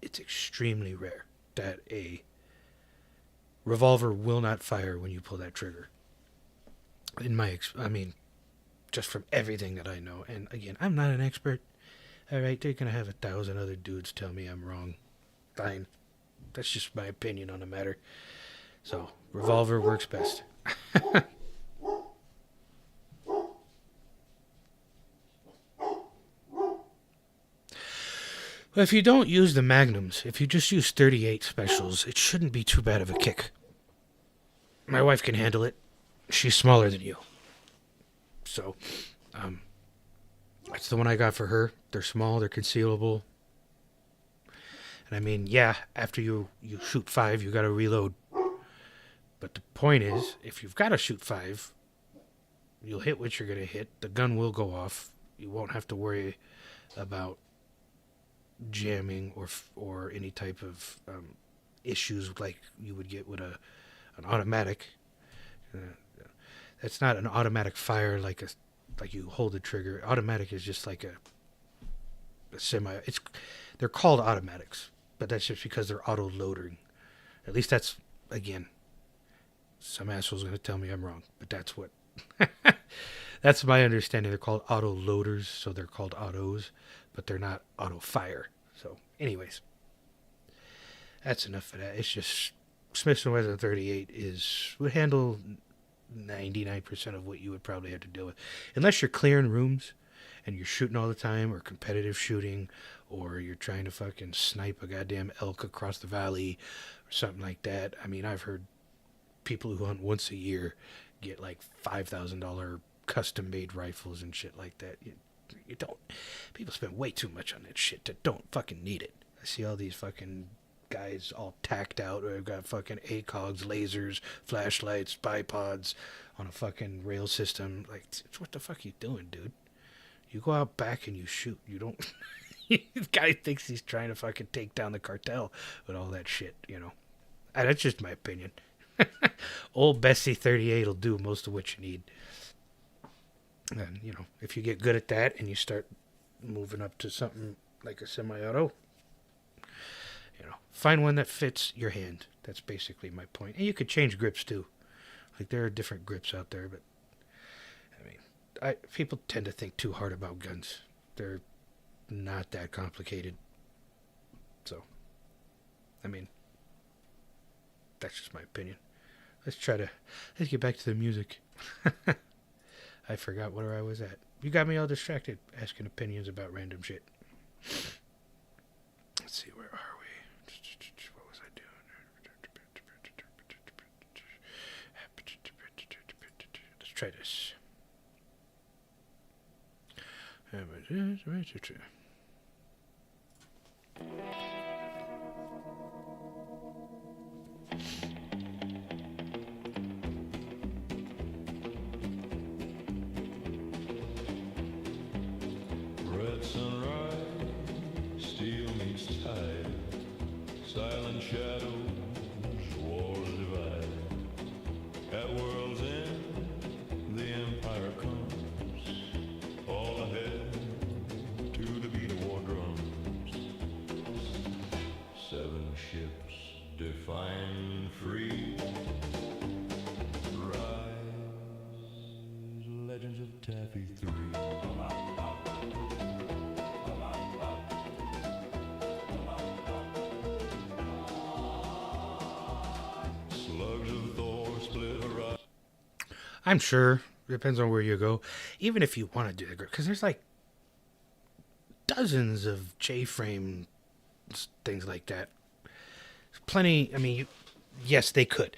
it's extremely rare that a revolver will not fire when you pull that trigger. I mean, just from everything that I know. And again, I'm not an expert. All right, they're gonna have 1,000 other dudes tell me I'm wrong. Fine. That's just my opinion on the matter. So, revolver works best. Well, if you don't use the magnums, if you just use 38 specials, it shouldn't be too bad of a kick. My wife can handle it. She's smaller than you. So, that's the one I got for her. They're small, they're concealable. And I mean, yeah, after you shoot 5, you gotta reload. But the point is, if you've got to shoot 5, you'll hit what you're going to hit. The gun will go off. You won't have to worry about jamming or any type of issues like you would get with an automatic. That's not an automatic fire like you hold the trigger. Automatic is just like a semi. They're called automatics, but that's just because they're auto loading. At least that's, again, some asshole's going to tell me I'm wrong, but that's That's my understanding. They're called auto loaders, so they're called autos, but they're not auto fire. So, anyways, that's enough of that. It's just Smith & Wesson 38 would handle 99% of what you would probably have to deal with, unless you're clearing rooms and you're shooting all the time, or competitive shooting, or you're trying to fucking snipe a goddamn elk across the valley or something like that. I mean, I've heard people who hunt once a year get like $5,000 custom made rifles and shit like that. You don't. People spend way too much on that shit that don't fucking need it. I see all these fucking guys all tacked out, or they've got fucking ACOGs, lasers, flashlights, bipods on a fucking rail system. Like, what the fuck are you doing, dude? You go out back and you shoot. You don't. The guy thinks he's trying to fucking take down the cartel with all that shit, you know. That's just my opinion. Old Bessie 38 will do most of what you need. And, you know, if you get good at that and you start moving up to something like a semi-auto, you know, find one that fits your hand. That's basically my point. And you could change grips too. Like, there are different grips out there, but I mean, people tend to think too hard about guns. They're not that complicated. So, I mean, that's just my opinion. Let's get back to the music. I forgot where I was at. You got me all distracted asking opinions about random shit. Let's see, where are we? What was I doing? Let's try this. Red sunrise, steel meets tide, silent shadows, wars divide. At world's end, the empire comes, all ahead to the beat of war drums. 7 ships defying free. Rise, legends of Taffy 3. I'm sure. Depends on where you go. Even if you want to do the grip. Because there's like dozens of J-frame things like that. Plenty. I mean, yes, they could.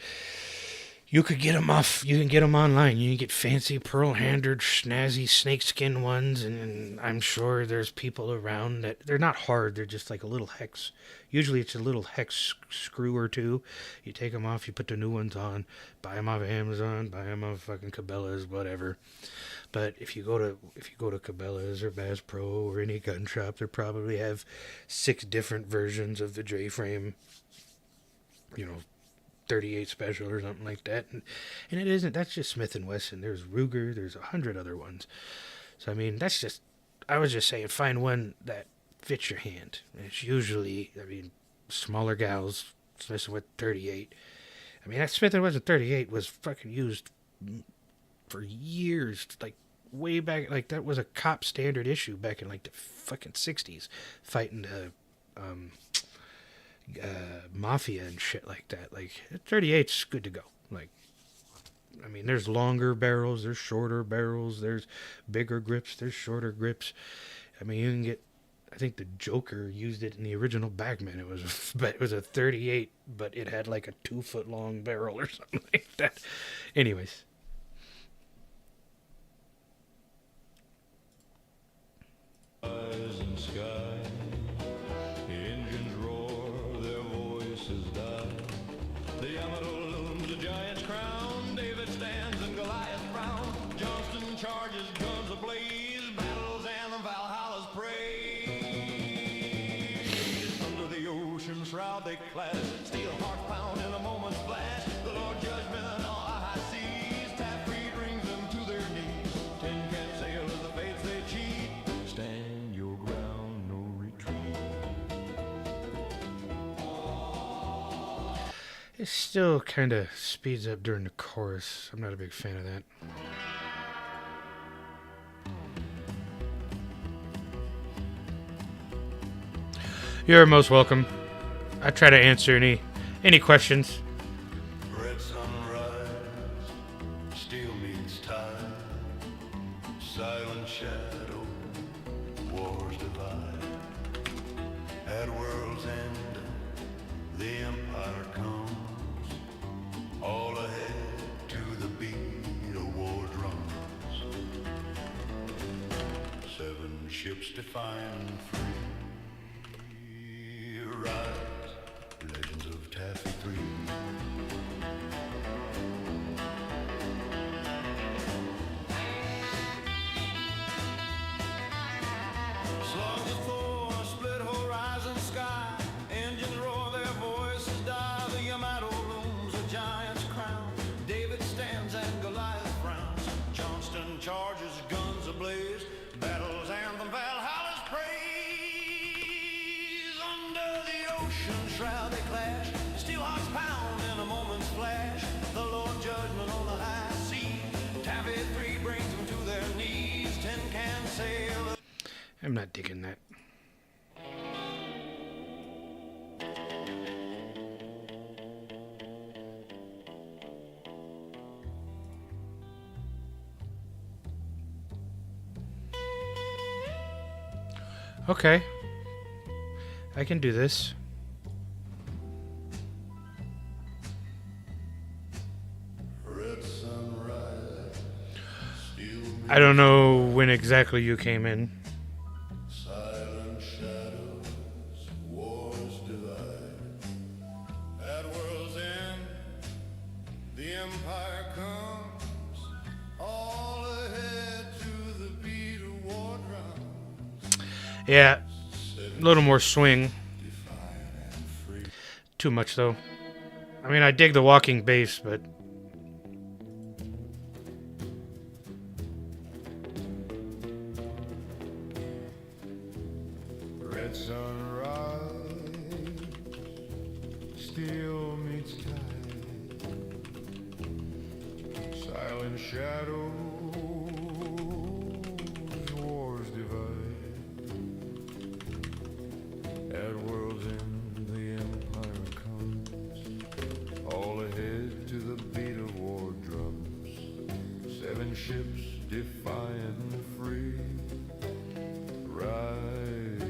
You could get them off. You can get them online. You can get fancy pearl-handed, snazzy snakeskin ones. And I'm sure there's people around that... They're not hard. They're just like a little hex. Usually it's a little hex screw or two. You take them off. You put the new ones on. Buy them off of Amazon. Buy them off fucking Cabela's, whatever. But if you go to Cabela's or Bass Pro or any gun shop, they probably have 6 different versions of the J-frame. You know, 38 special or something like that, and it isn't. That's just Smith & Wesson. There's Ruger. There's 100 other ones. So I mean, that's just. I was just saying, find one that fits your hand. And it's usually, I mean, smaller gals, especially with 38. I mean, that Smith & Wesson 38 was fucking used for years, like way back. Like that was a cop standard issue back in like the fucking 60s, fighting the mafia and shit like that. Like 38's good to go. Like, I mean, there's longer barrels, there's shorter barrels, there's bigger grips, there's shorter grips. I mean, you can get. I think the Joker used it in the original Bagman. It was a 38, but it had like a 2-foot long barrel or something like that. Anyways. Eyes and sky, the engines roar, their voices die. The Yamato looms a giant's crown, David stands and Goliath frown. Johnston charges, guns ablaze, battles and the Valhalla's praise. Under the ocean shroud they clash, steel hearts pound in a moment's flash. The Lord judgment on the high seas, tap freed rings them to their knees. 10 can't sail as the fates they cheat. Stand your ground, no retreat. It still kind of speeds up during the chorus. I'm not a big fan of that. You're most welcome. I try to answer any questions. Red sunrise, steel meets tide, silent shadow, wars divide. At world's end, the empire comes, all ahead to the beat of war drums. 7 ships defying free rise, legends of Taffy 3. Slugs of Thor split horizon sky. Engines roar, their voices die. The Yamato looms a giant's crown. David stands and Goliath frowns. Johnston charges, guns ablaze. Battle's anthem, Valhalla's praise. Under the ocean shroud they clash. Steel hearts pound in a moment's flash. The Lord judgment on the high sea. Taffy 3 brings them to their knees. 10 can sail. I'm not digging that. Okay. I can do this. Red sunrise, steel I don't know when exactly you came in. silent shadows, wars divide. At world's end, the empire comes, all ahead to the beat of war drums. Yeah, a little more swing. Defiant and free. Too much though. I mean, I dig the walking bass, but Red sunrise, steel meets tide, silent shadows, wars divide. At world's end, the empire comes, all ahead to the beat of war drums. 7 ships defiant and free. Rise,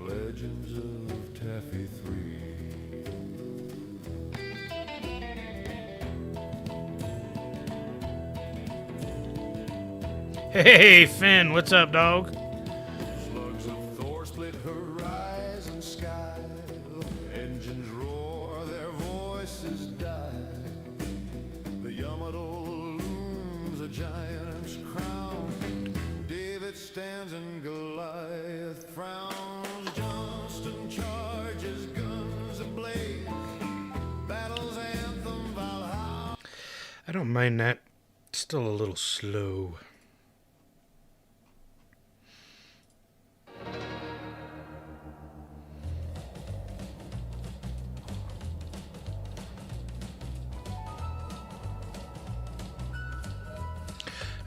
legends of Taffy 3. hey, Finn, what's up, dog? Slugs of Thor split horizon sky. Engines roar, their voices die. The Yamato looms a giant's crown. David stands and Goliath frowns. Johnston charges, guns ablaze. Battle's anthem, Valhalla. I don't mind that. Still a little slow.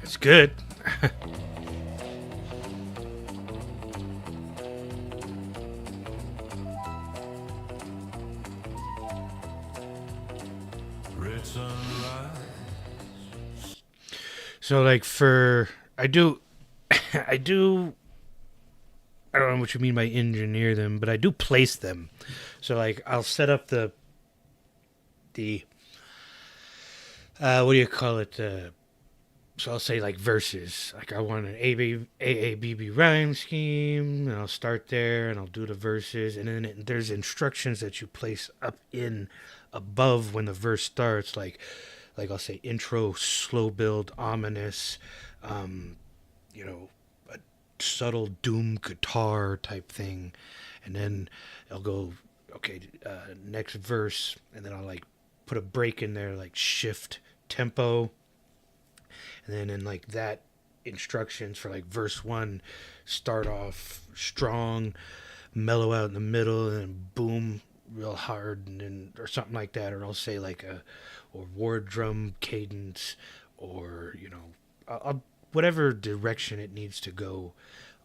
It's good. Red sunrise. So like I don't know what you mean by engineer them, but I do place them. So like I'll set up the what do you call it? So I'll say like verses. Like I want an AABB rhyme scheme, and I'll start there and I'll do the verses, and then there's instructions that you place up in above when the verse starts. Like I'll say intro, slow build, ominous, you know, a subtle doom guitar type thing, and then I'll go okay, next verse, and then I'll like put a break in there, like shift tempo. And then in like that instructions for like verse 1, start off strong, mellow out in the middle, and then boom real hard, and then or something like that. Or I'll say like or war drum cadence, or you know, I'll whatever direction it needs to go,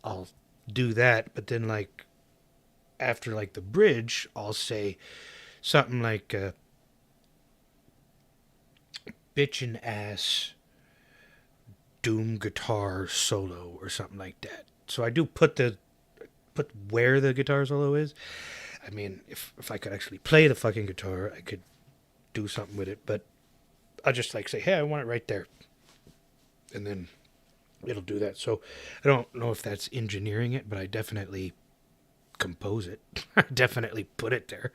I'll do that. But then like after like the bridge, I'll say something like bitchin' ass doom guitar solo or something like that. So I do put where the guitar solo is. I mean, if I could actually play the fucking guitar, I could do something with it, but I'll just like say, hey, I want it right there. And then it'll do that. So I don't know if that's engineering it, but I definitely compose it. I definitely put it there.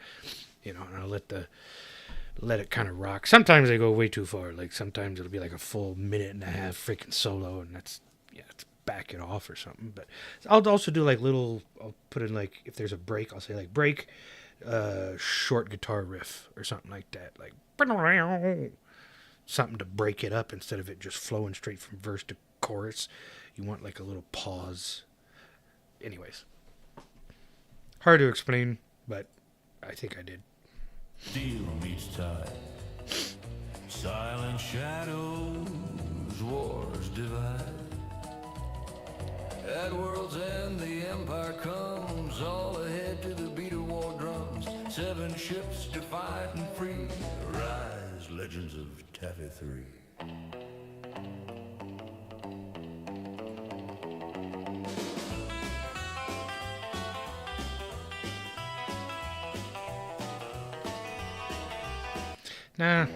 You know, and I'll let it kind of rock. Sometimes I go way too far. Like sometimes it'll be like a full minute and a half freaking solo, and that's back it off or something. But I'll also do like I'll put in like, if there's a break, I'll say like break, short guitar riff or something like that. Like something to break it up instead of it just flowing straight from verse to chorus. You want like a little pause. Anyways, hard to explain, but I think I did. Steel meets tide, silent shadows, wars divide. At world's end, the empire comes, all ahead to the beat of war drums. 7 ships to fight and free. Rise, legends of Taffy 3. Nah.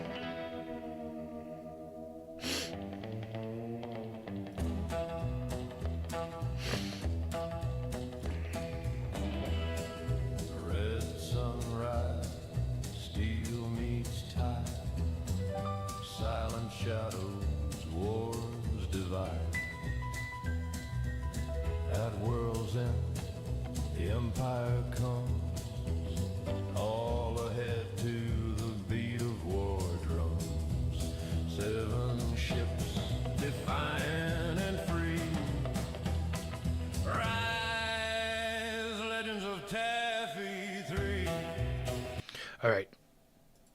Red sunrise, steel meets tide. Silent shadows, wars divide. At world's end, the empire comes. All ahead to the beat of war drums. 7 ships, defiant and free. Rise, legends of Taffy 3. All right.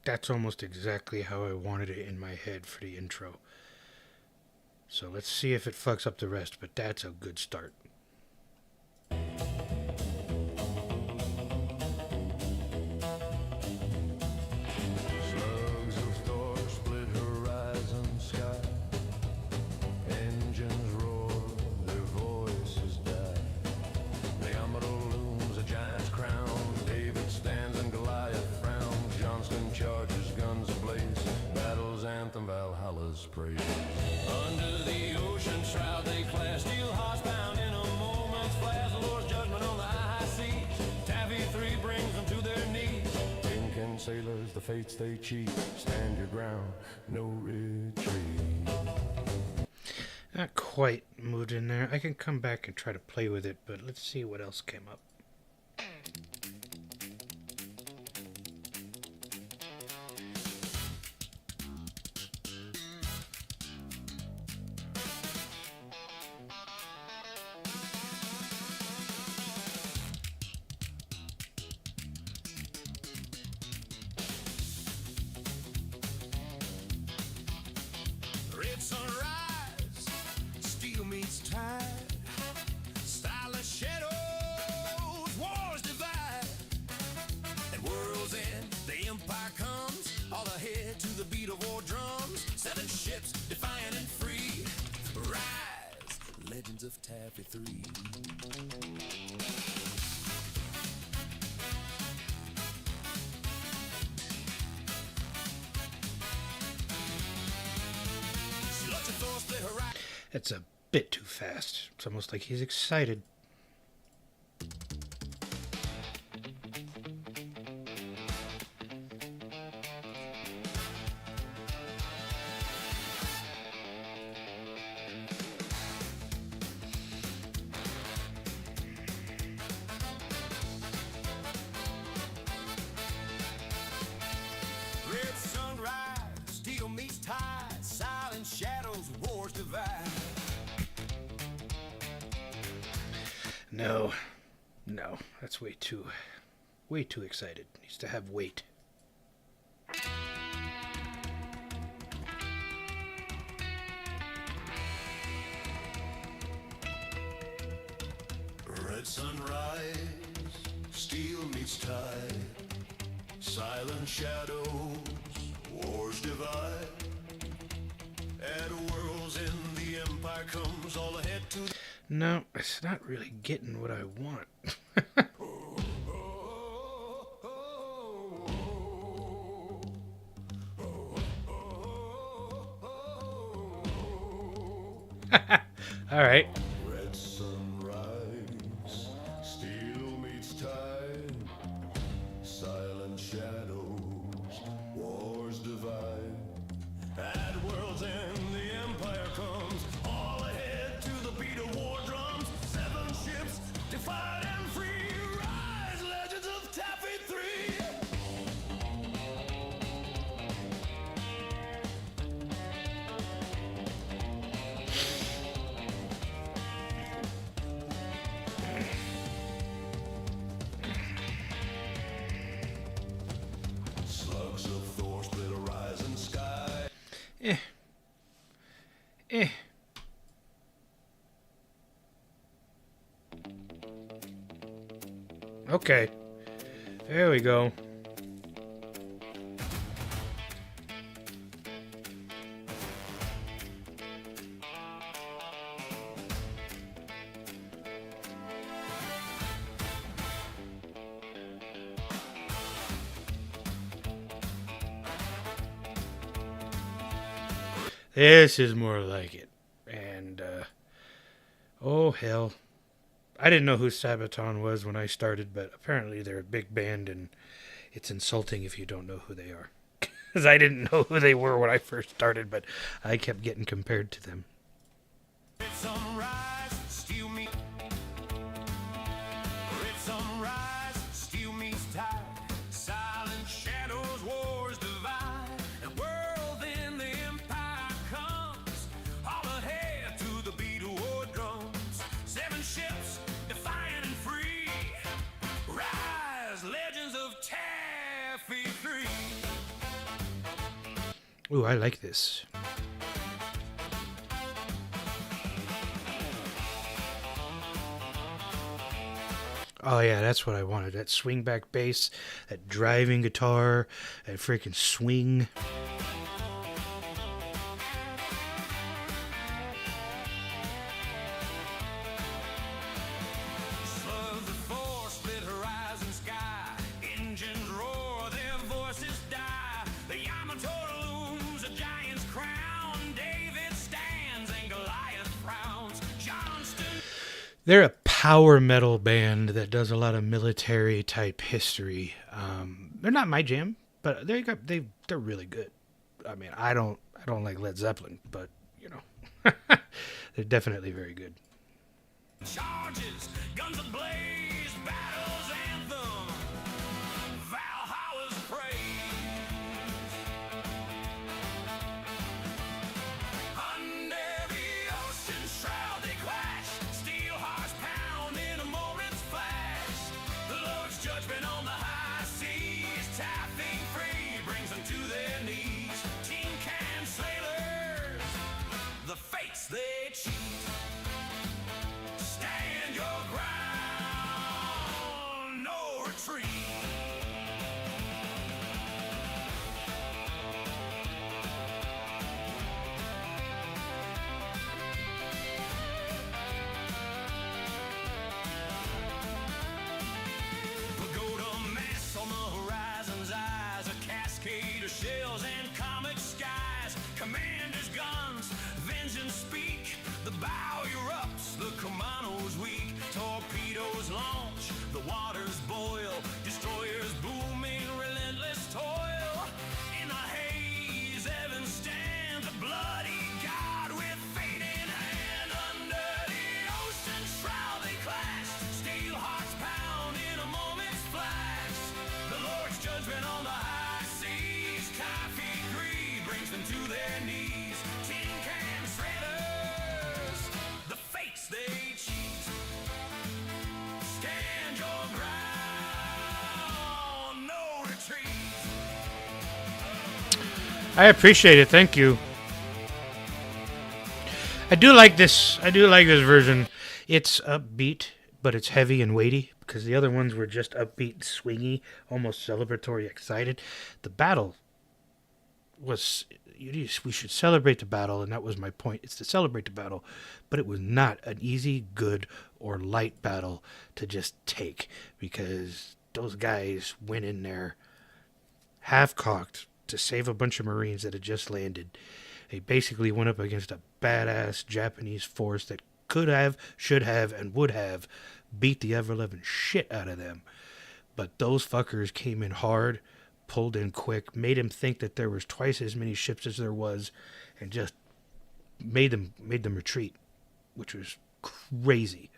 That's almost exactly how I wanted it in my head for the intro. So let's see if it fucks up the rest, but that's a good start. Slugs of Thor split horizon sky. Engines roar, their voices die. The Amador looms a giant's crown. David stands and Goliath frowns. Johnston charges, guns ablaze. Battle's anthem, Valhalla's praise. Under the ocean shroud they clash. Steel hearts bound in a moment's flash. The Lord's judgment on the high seas. Taffy 3 brings them to their knees. Thinking sailors, the fates they cheat. Stand your ground, no retreat. Not quite moved in there. I can come back and try to play with it, but let's see what else came up. Red sunrise, steel meets tide. Stylish shadows, wars divide. At world's end, the empire comes. All ahead to the beat of war drums. 7 ships, defiant and free. Rise, legends of Taffy 3. Slugs of Thor split horizon. It's a bit too fast. It's almost like he's excited. Red sunrise, steel meets tide. Silent shadows, wars divide. No, that's way too excited. Needs to have weight. Red sunrise, steel tide. Silent shadows, wars divide. At worlds end, the empire comes all ahead to. No, it's not really getting what I want. All right. Red sunrise, steel meets tide. Silent shadows, wars divide. At world's end, the empire comes all ahead to the beat of war drums. 7 ships, defiant and free. Rise, legends of Taffy 3. Slugs of Thor split a rising sky. Okay. There we go. This is more like it. And, oh, hell. I didn't know who Sabaton was when I started, but apparently they're a big band, and it's insulting if you don't know who they are. Because I didn't know who they were when I first started, but I kept getting compared to them. Red sunrise, steel meets. Red sunrise, steel meets tide. Silent shadows, wars divide. And world in the empire comes. All ahead to the beat of war drums. 7 ships, defiant and free. Rise, legends of Taffy 3. Ooh, I like this. Oh yeah, that's what I wanted. That swing back bass, that driving guitar, that freaking swing. Slugs of Thor split horizon sky. Engines roar, their voices die. The Yamato looms a giant's crown. David stands and Goliath frowns. Johnston. They're a power metal band that does a lot of military type history. They're not my jam, but they're really good. I mean, I don't like Led Zeppelin, but you know, they're definitely very good. Charges, guns ablaze, battle's anthem. Valhalla's praise. Under the ocean shroud they clash. Steel hearts pound in a moment's flash. The Lord's judgment on the high seas. Taffy free brings them to their knees. Tin can sailors, the fates they cheat. Stand your ground, no retreat. Pagoda masts on the horizon's eyes, a cascade of shells and comet skies. Commanders' guns, vengeance speak. The bow erupts, the Kamano's weak. Torpedoes launch, the waters boil. Destroyers booming, relentless toil. In the haze, heaven stands, a bloody god with fate in hand. Under the ocean shroud they clash. Steel hearts pound in a moment's flash. The Lord's judgment on the high seas. Taffy greed brings them to their knees. Tin can sailors, the fates they cheat. Stand your ground, no retreat. I appreciate it. Thank you. I do like this. I do like this version. It's upbeat, but it's heavy and weighty because the other ones were just upbeat, swingy, almost celebratory, excited. The battle was, we should celebrate the battle, and that was my point. It's to celebrate the battle, but it was not an easy, good, or light battle to just take, because those guys went in there half-cocked to save a bunch of Marines that had just landed. They basically went up against a badass Japanese force that could have, should have, and would have beat the ever-loving shit out of them. But those fuckers came in hard, pulled in quick, made him think that there was twice as many ships as there was, and just made them retreat, which was crazy.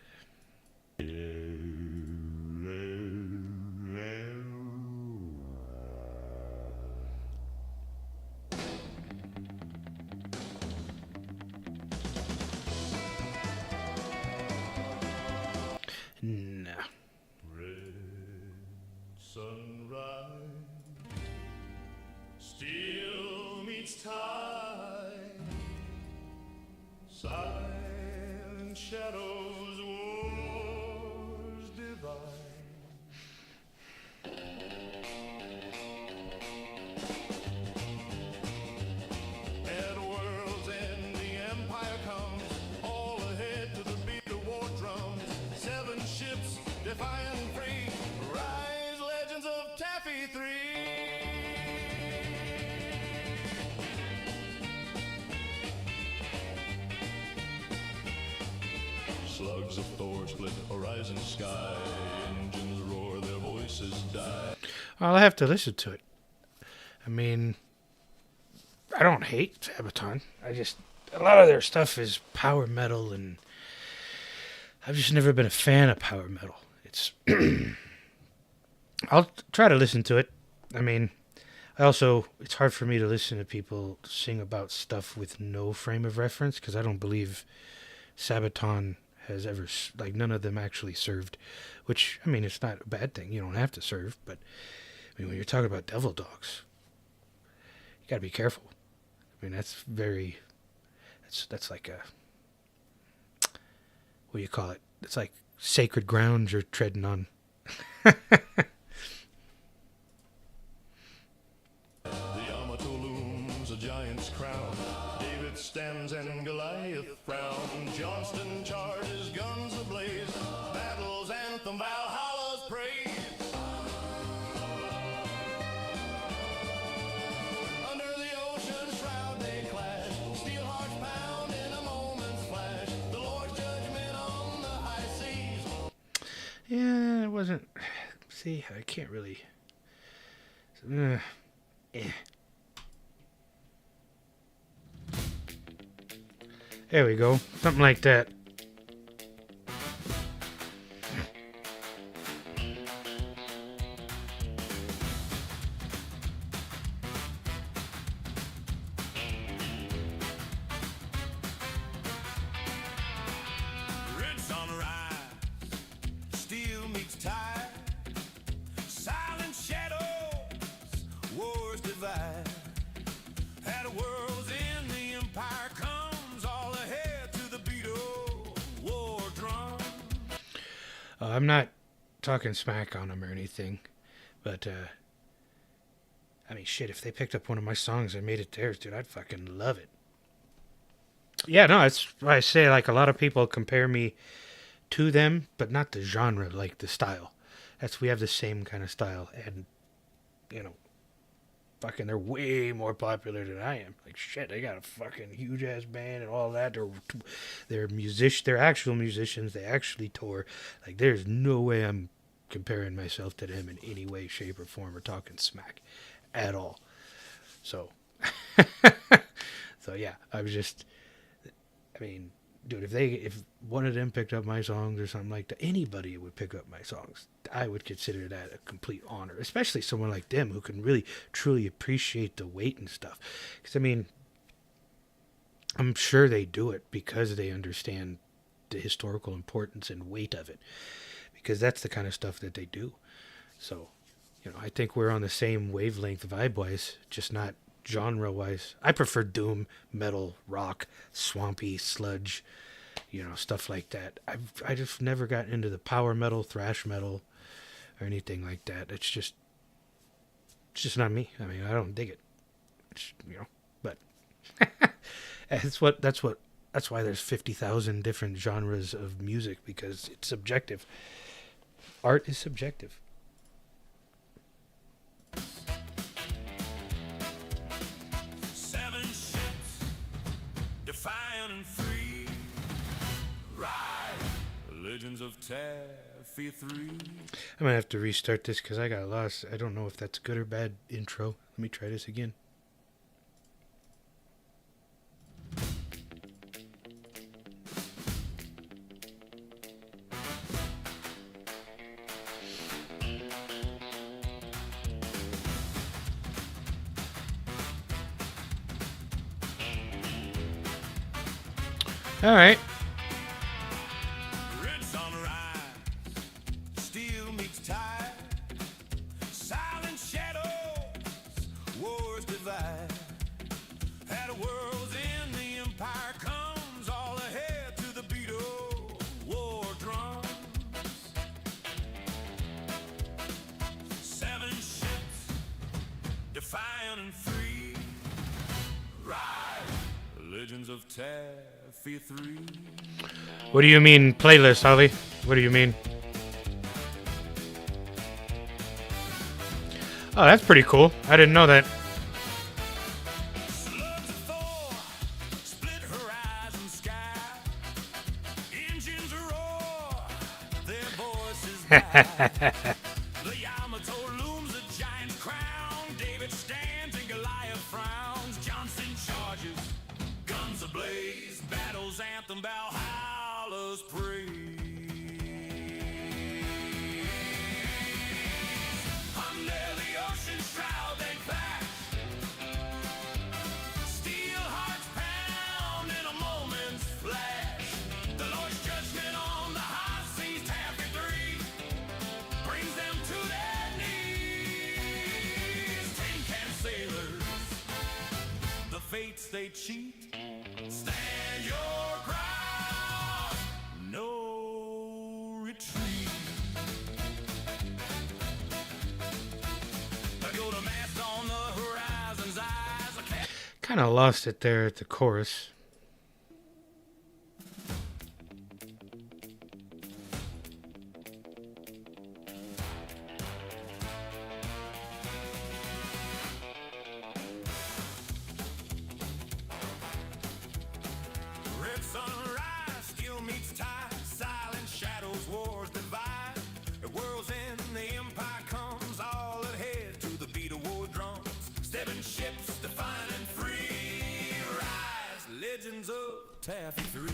Nah. Red sunrise still meets tide. Silent shadows wars divide. At world's end, the empire comes, all ahead to the beat of war drums. 7 ships, defiant and free, rise legends of Taffy 3. Slugs of Thor split horizon sky, engines roar, their voices die. I'll have to listen to it. I mean, I don't hate Sabaton. A lot of their stuff is power metal, and I've just never been a fan of power metal. I'll try to listen to it. I mean, it's hard for me to listen to people sing about stuff with no frame of reference, because I don't believe Sabaton has ever, none of them actually served, which, I mean, it's not a bad thing. You don't have to serve, but, I mean, when you're talking about Devil Dogs, you gotta be careful. I mean, that's like a, what do you call it? It's like sacred ground you're treading on. The Yamato looms a giant's crown. David stands and Goliath frown. Johnston charges, guns ablaze. Battle's anthem, Valhalla's praise. Under the ocean shroud they clash. Steel hearts pound in a moment's flash. The Lord's judgment on the high seas. Yeah, it wasn't. See, I can't really. There we go. Something like that. Red sunrise, steel meets tide. Silent shadows, wars divide. At a world's end, the empire comes all ahead to the beat of war drum. I'm not talking smack on them or anything, but I mean, shit, if they picked up one of my songs and made it theirs, dude, I'd fucking love it. Yeah, no, it's why I say, like, a lot of people compare me to them, but not the genre, like the style. We have the same kind of style, and, you know, fucking, they're way more popular than I am. Like, shit, they got a fucking huge-ass band and all that. They're actual musicians. They actually tour. Like, there's no way I'm comparing myself to them in any way, shape, or form, or talking smack at all. So, yeah, I mean, dude, if one of them picked up my songs or something like that, anybody would pick up my songs. I would consider that a complete honor, especially someone like them who can really, truly appreciate the weight and stuff. Because, I mean, I'm sure they do it because they understand the historical importance and weight of it. Because that's the kind of stuff that they do. So, you know, I think we're on the same wavelength vibe-wise, just not genre-wise. I prefer doom, metal, rock, swampy, sludge, you know, stuff like that. I just never got into the power metal, thrash metal, or anything like that. It's just not me. I mean, I don't dig it. It's, you know, but that's why there's 50,000 different genres of music, because it's subjective. Art is subjective. Seven ships, defiant and free. Ride, Legends of Taffy 3. I'm gonna have to restart this because I got lost. I don't know if that's good or bad intro. Let me try this again. All right. Red sunrise, steel meets tide. Silent shadows, wars divide. At a world's end, the empire comes all ahead to the beat of war drums. Seven ships, defiant and free. Ride, Legends of Taffy 3. What do you mean playlist, Holly? What do you mean? Oh, that's pretty cool. I didn't know that. Slugs of Thor, split horizon sky. Engines roar, their voices die. The Yamato looms a giant's crown. David stands and Goliath frowns. Johnson charges, guns ablaze. Battle's anthem, Valhalla's praise. Under the ocean shroud they clash. Steel hearts pound in a moment's flash. The Lord's judgment on the high seas, Taffy 3 brings them to their knees. Tin can sailors, the fates they cheat. Stand your ground, no retreat. I go to mast on the horizon's eyes. I can't Kind of lost it there at the chorus. Red sunrise, steel meets tide. Silent shadows, wars divide. At world's end, the empire comes all ahead to the beat of war drums. Seven ships, defiant and free. Rise, Legends of Taffy 3.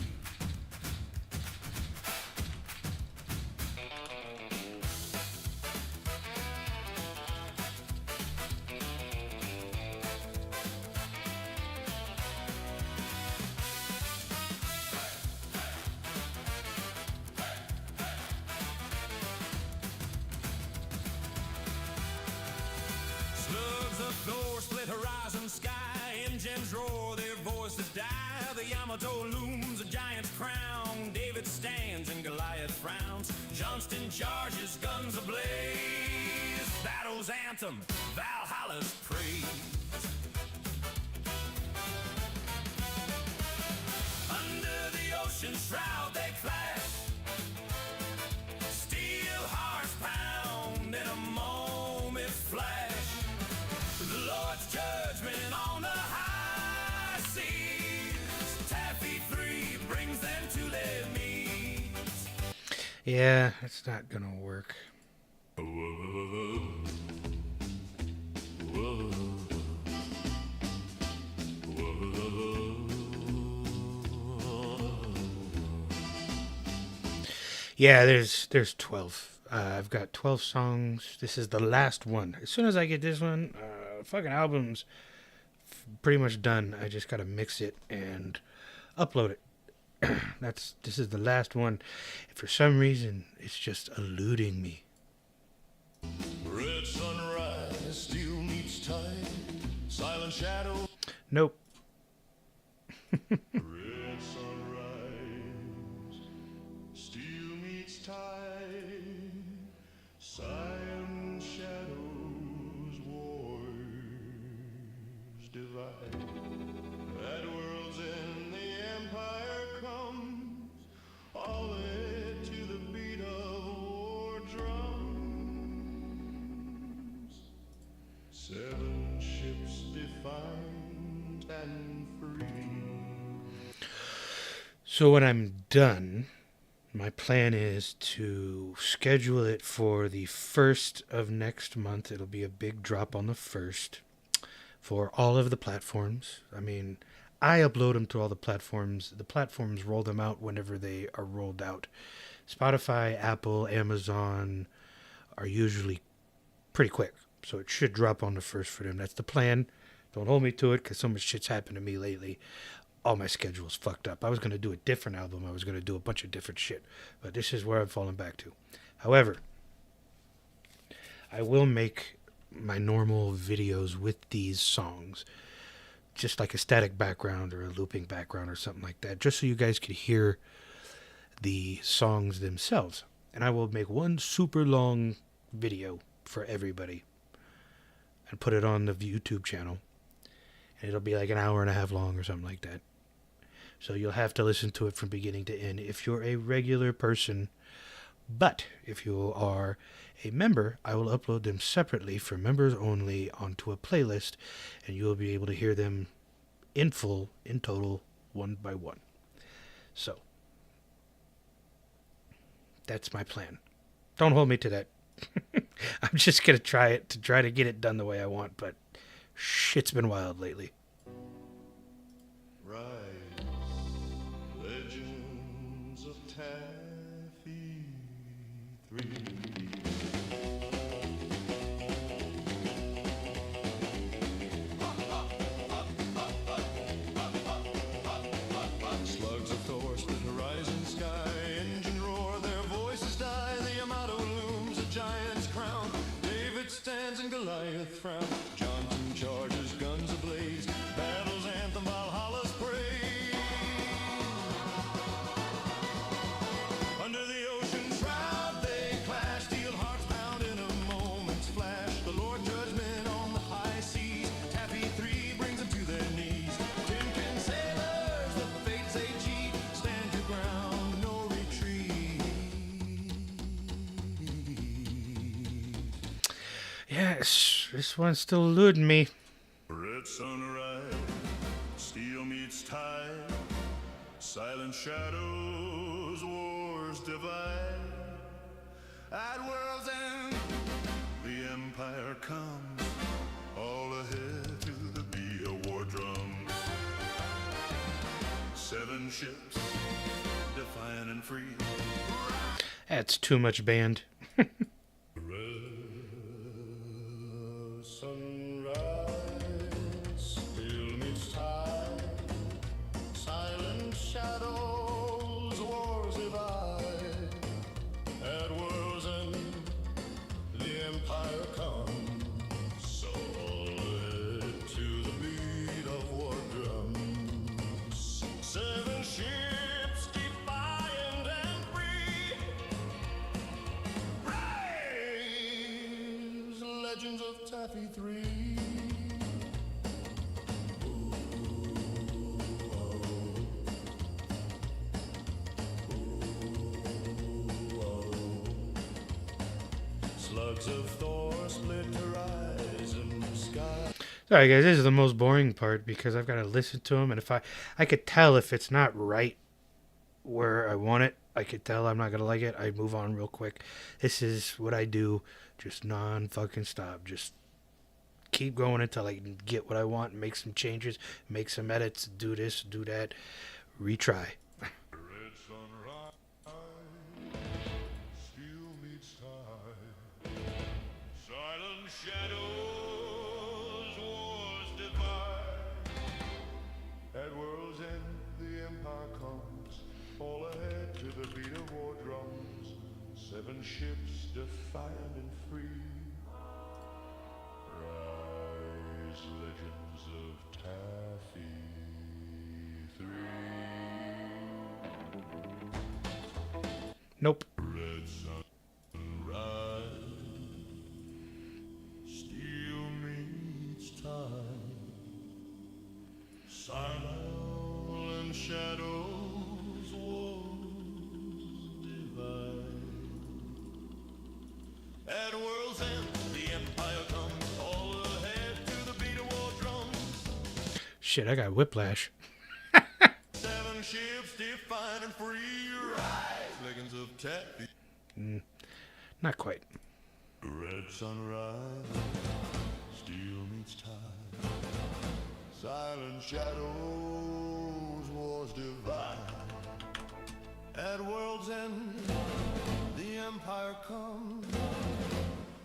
Slugs of Thor, split horizon sky. Engines roar, their voices die. The Yamato looms a giant's crown. David stands and Goliath frowns. Johnston charges, guns ablaze. Battle's anthem, Valhalla's praise. Under the ocean shroud they flash. Steel hearts pound in a moment's flash. The Lord's judgment on the high seas. Taffy 3 brings them to their knees. Yeah, it's not gonna work. Yeah, there's 12. I've got 12 songs. This is the last one. As soon as I get this one, fucking album's pretty much done. I just gotta mix it and upload it. This is the last one. For some reason, it's just eluding me. Red sunrise, steel meets tide. Silent shadow. Nope. Red sunrise, At world's end, the empire comes, all led to the beat of war drums. 7 ships defined and free. So when I'm done, my plan is to schedule it for the 1st of next month. It'll be a big drop on the 1st for all of the platforms. I mean, I upload them to all the platforms. The platforms roll them out whenever they are rolled out. Spotify, Apple, Amazon are usually pretty quick. So it should drop on the 1st for them. That's the plan. Don't hold me to it because so much shit's happened to me lately. All my schedule's fucked up. I was going to do a different album. I was going to do a bunch of different shit. But this is where I've fallen back to. However, I will make my normal videos with these songs. Just like a static background or a looping background or something like that. Just so you guys could hear the songs themselves. And I will make one super long video for everybody. And put it on the YouTube channel. And it'll be like an hour and a half long or something like that. So you'll have to listen to it from beginning to end if you're a regular person. But if you are a member, I will upload them separately for members only onto a playlist. And you'll be able to hear them in full, in total, one by one. So, that's my plan. Don't hold me to that. I'm just going to try to get it done the way I want. But shit's been wild lately. Rise, legends of Taffy 3. Slugs of Thor split horizon sky, engine roar, their voices die. The Yamato looms a giant's crown. David stands and Goliath frown. Johnson charges, guns ablaze. Battle's anthem, Valhalla's praise. Under the ocean shroud they clash, steel hearts pound in a moment's flash. The Lord judgment on the high seas. Taffy 3 brings them to their knees. Tin can sailors, the fates they cheat. Stand your ground, no retreat. Yes, this one's still eluding me. Red sunrise, steel meets tide, silent shadows, wars divide. At world's end, the empire comes, all ahead to the beat of war drums. 7 ships, defiant and free. That's too much band. Sunrise, still meets tide, silent shadows, wars divide. At world's end, the empire comes, so led to the beat of war drums. 7 ships defiant and free. Rise, legends of Taffy 3. Slugs of Thor split horizon sky. Sorry guys, this is the most boring part because I've got to listen to them, and if I could tell if it's not right where I want it, I could tell I'm not gonna like it, I move on real quick. This is what I do, just non-fucking stop, just keep going until I can get what I want, make some changes, make some edits, do this, do that, retry. Red sunrise, steel meets tide, silent shadows, wars divide. At world's end, the empire comes, all ahead to the beat of war drums. 7 ships defiant and free. Rise, legends of Taffy 3. Nope. Red sunrise, steel meets tide. Shit, I got whiplash. 7 ships defining free rise, legends of taffy. Not quite. Red sunrise, steel meets tide, silent shadows, wars divide. At world's end, the empire comes,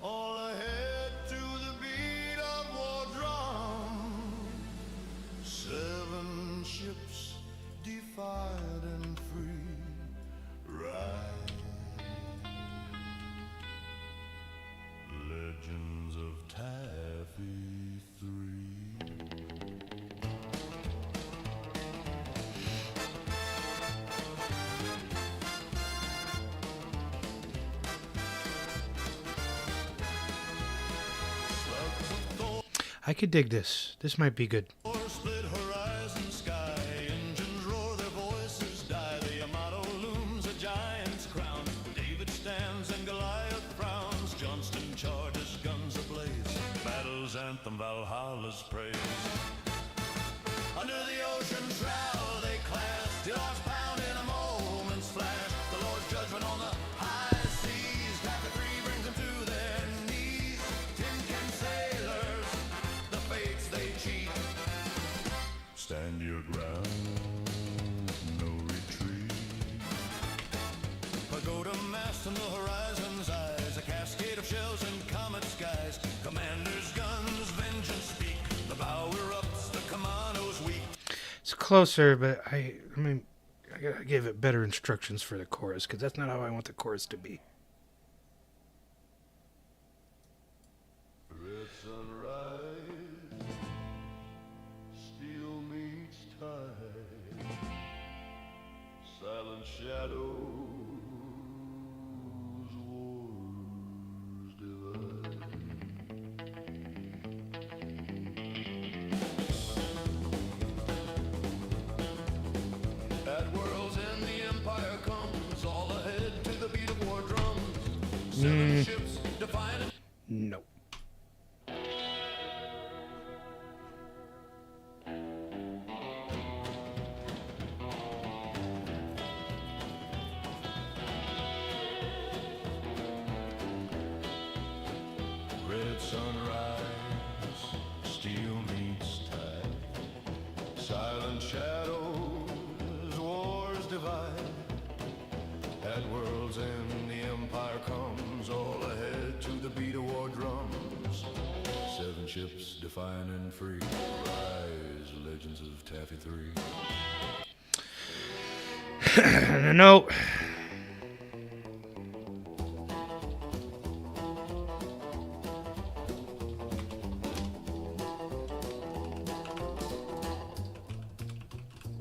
all ahead to the beat of war drum. 7 ships defied and free ride. Legends of Taffy 3. I could dig this. This might be good. Split horizon sky, engines roar, their voices die. The Yamato looms a giant's crown. David stands and Goliath frowns. Johnston charges, guns ablaze. Battle's anthem, Valhalla's praise. Under the ocean shroud they clash, till hearts pound in a moment's flash. The Lord's judgment on the high seas. Chapter 3 brings them to their knees. Tin can sailors, the fates they cheat. Stand your ground, no retreat. Pagoda mast on the horizon's eyes, a cascade of shells and comet skies. Commanders' guns, vengeance speak. The bow erupts, the commandos weak. It's closer, but I mean, I gotta give it better instructions for the chorus, because that's not how I want the chorus to be. Red sunrise, steel meets tide, silent shadows, wars divide. At world's end, the empire comes, all ahead to the beat of war drums. 7 ships defiant. No. Red sunrise, steel meets tide, silent shadows, wars divide. At world's end, the empire comes, all ahead to the beat of war drums. 7 ships defiant and free rise, legends of Taffy 3. No.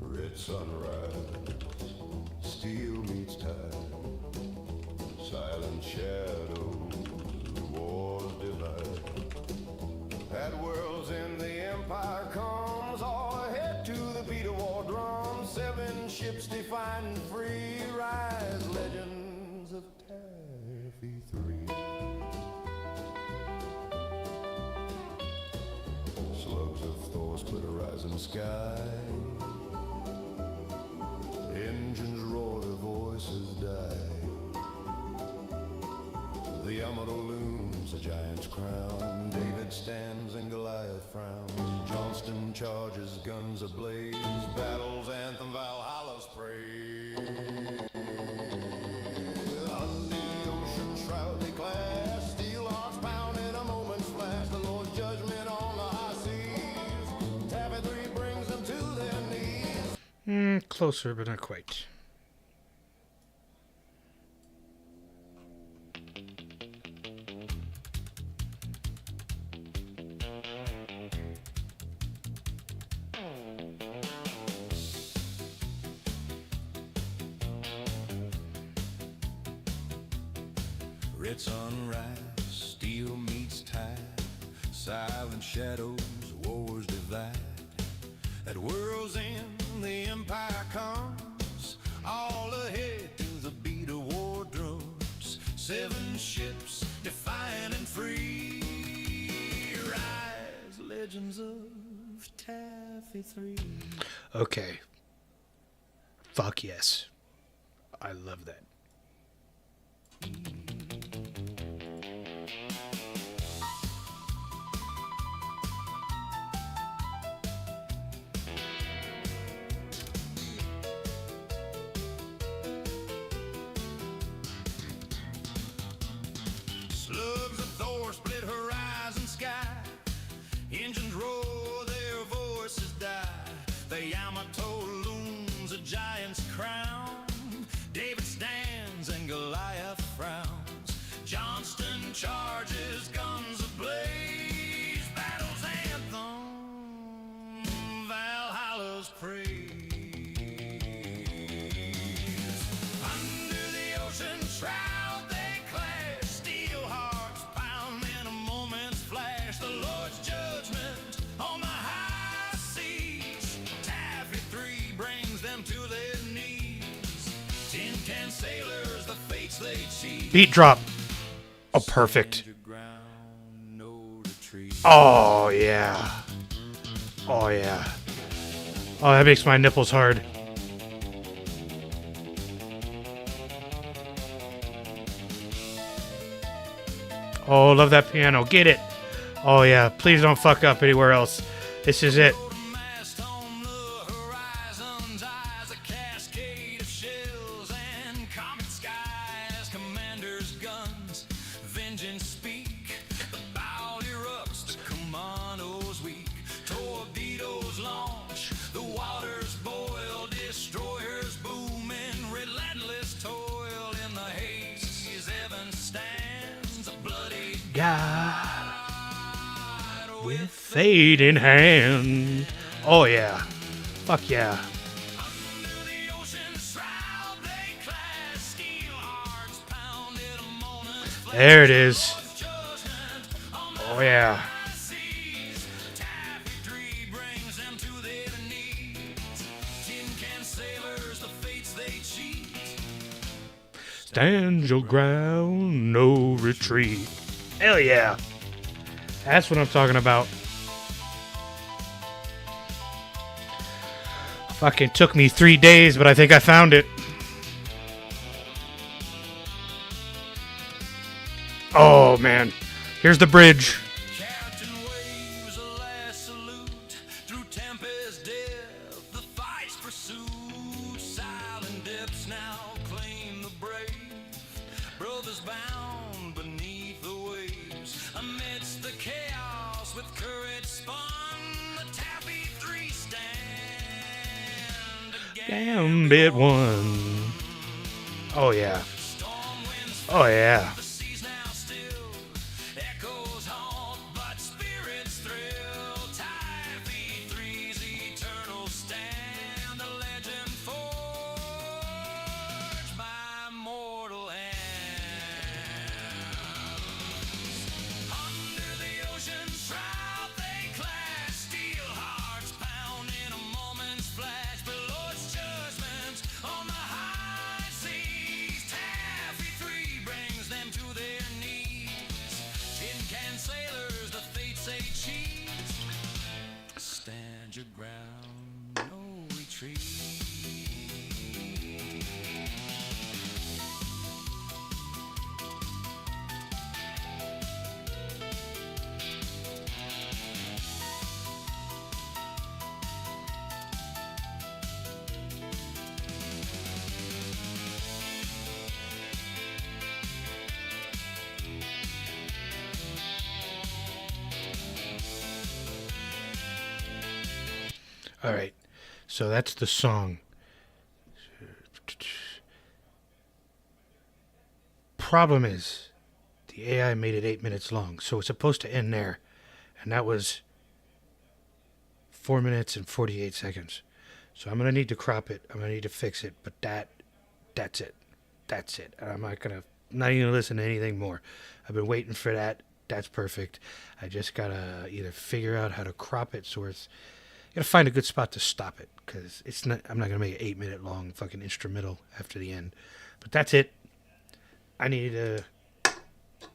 Red sunrise, steel meets tide, silent shadows, wars divide. At world's end, the empire comes, all ahead to the beat of war drums. 7 ships defiant and free rise, legends of Taffy 3. Slugs of Thor split horizon sky. Engines roar, their voices die. The Yamato looms a giant's crown. David stands and Goliath frowns. Johnston charges, guns ablaze. Battle's anthem, Valhalla's praise. On the ocean shroud they clash. Steel hearts pound in a moment's flash. The Lord's judgment on the high seas. Taffy 3 brings them to their knees. Closer, but not quite. Red sunrise, steel meets tide, silent shadows, wars divide. At world's end, the empire comes, all ahead to the beat of war drums. 7 ships, defiant and free, rise, legends of Taffy. Okay. Fuck yes. I love that. Slugs of Thor split horizon sky. Engines roar, their voices die. The Yamato looms a giant's crown. David stands and Goliath frowns. Johnston charges, guns ablaze. Battle's anthem, Valhalla's praise. Under the ocean shroud they clash. Steel hearts pound in a moment's flash. The Lord's judgment on the high seas. Taffy 3 brings them to their knees. Tin can sailors, the fates they cheat. Beat drop. Oh, perfect. Ground, no retreat. Oh, yeah. Oh, yeah. Oh, that makes my nipples hard. Oh, love that piano. Get it. Oh, yeah. Please don't fuck up anywhere else. This is it. Mast on the horizon's eyes, a cascade of shells and comet skies. Commanders' guns, vengeance speak. The bow erupts, the commandos weak. Torpedoes launch, the waters boil. Destroyers booming, relentless toil in the haze. Evan stands, a bloody God with fate in hand. Oh, yeah. Fuck yeah. under the ocean shroud they clash. Steel hearts pounded a moment's flash. There it is. Judgment on the Oh, yeah. high seas. Taffy 3 brings them to their knees. Tin can sailors, the fates they cheat. Stand your ground, no retreat. Hell yeah. That's what I'm talking about. Fucking took me 3 days, but I think I found it. Oh, man. Here's the bridge. Captain waves a last salute through tempest death. The fight's pursued. Silent depths now claim the brave. Brothers bound beneath the waves. Amidst the chaos with courage spun. The Taffy 3 stand again. Gambit one. Oh, yeah. Storm winds Oh, yeah. the seas now still. Echoes haunt, but spirits thrill. Taffy 3's eternal stand. A legend forged by mortal hands. Under the ocean shroud they clash. Steel hearts pound in a moment's flash. Below its judgment on the high seas. Taffy 3 brings them to their knees. Tin can sailors, the fates they cheat. Stand your ground, no retreat. All right. So that's the song. Problem is, the AI made it 8 minutes long, so it's supposed to end there. And that was 4 minutes and 48 seconds. So I'm going to need to crop it. I'm going to need to fix it. But that's it. That's it. And I'm not even going to listen to anything more. I've been waiting for that. That's perfect. I just got to either figure out how to crop it so it's... got to find a good spot to stop it, because it's not. I'm not going to make an 8 minute long fucking instrumental after the end. But that's it. I need to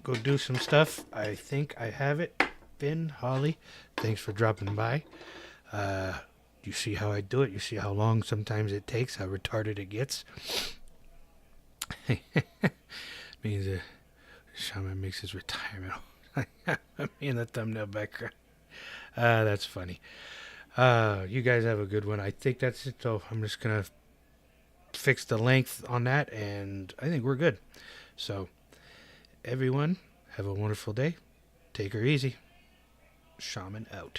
go do some stuff. I think I have it. Finn, Holly, thanks for dropping by. You see how I do it? You see how long sometimes it takes? How retarded it gets? Means Shaman makes his retirement. Me in the thumbnail background. That's funny. You guys have a good one. I think that's it. So I'm just going to fix the length on that, and I think we're good. So, everyone, have a wonderful day. Take her easy. Shaman out.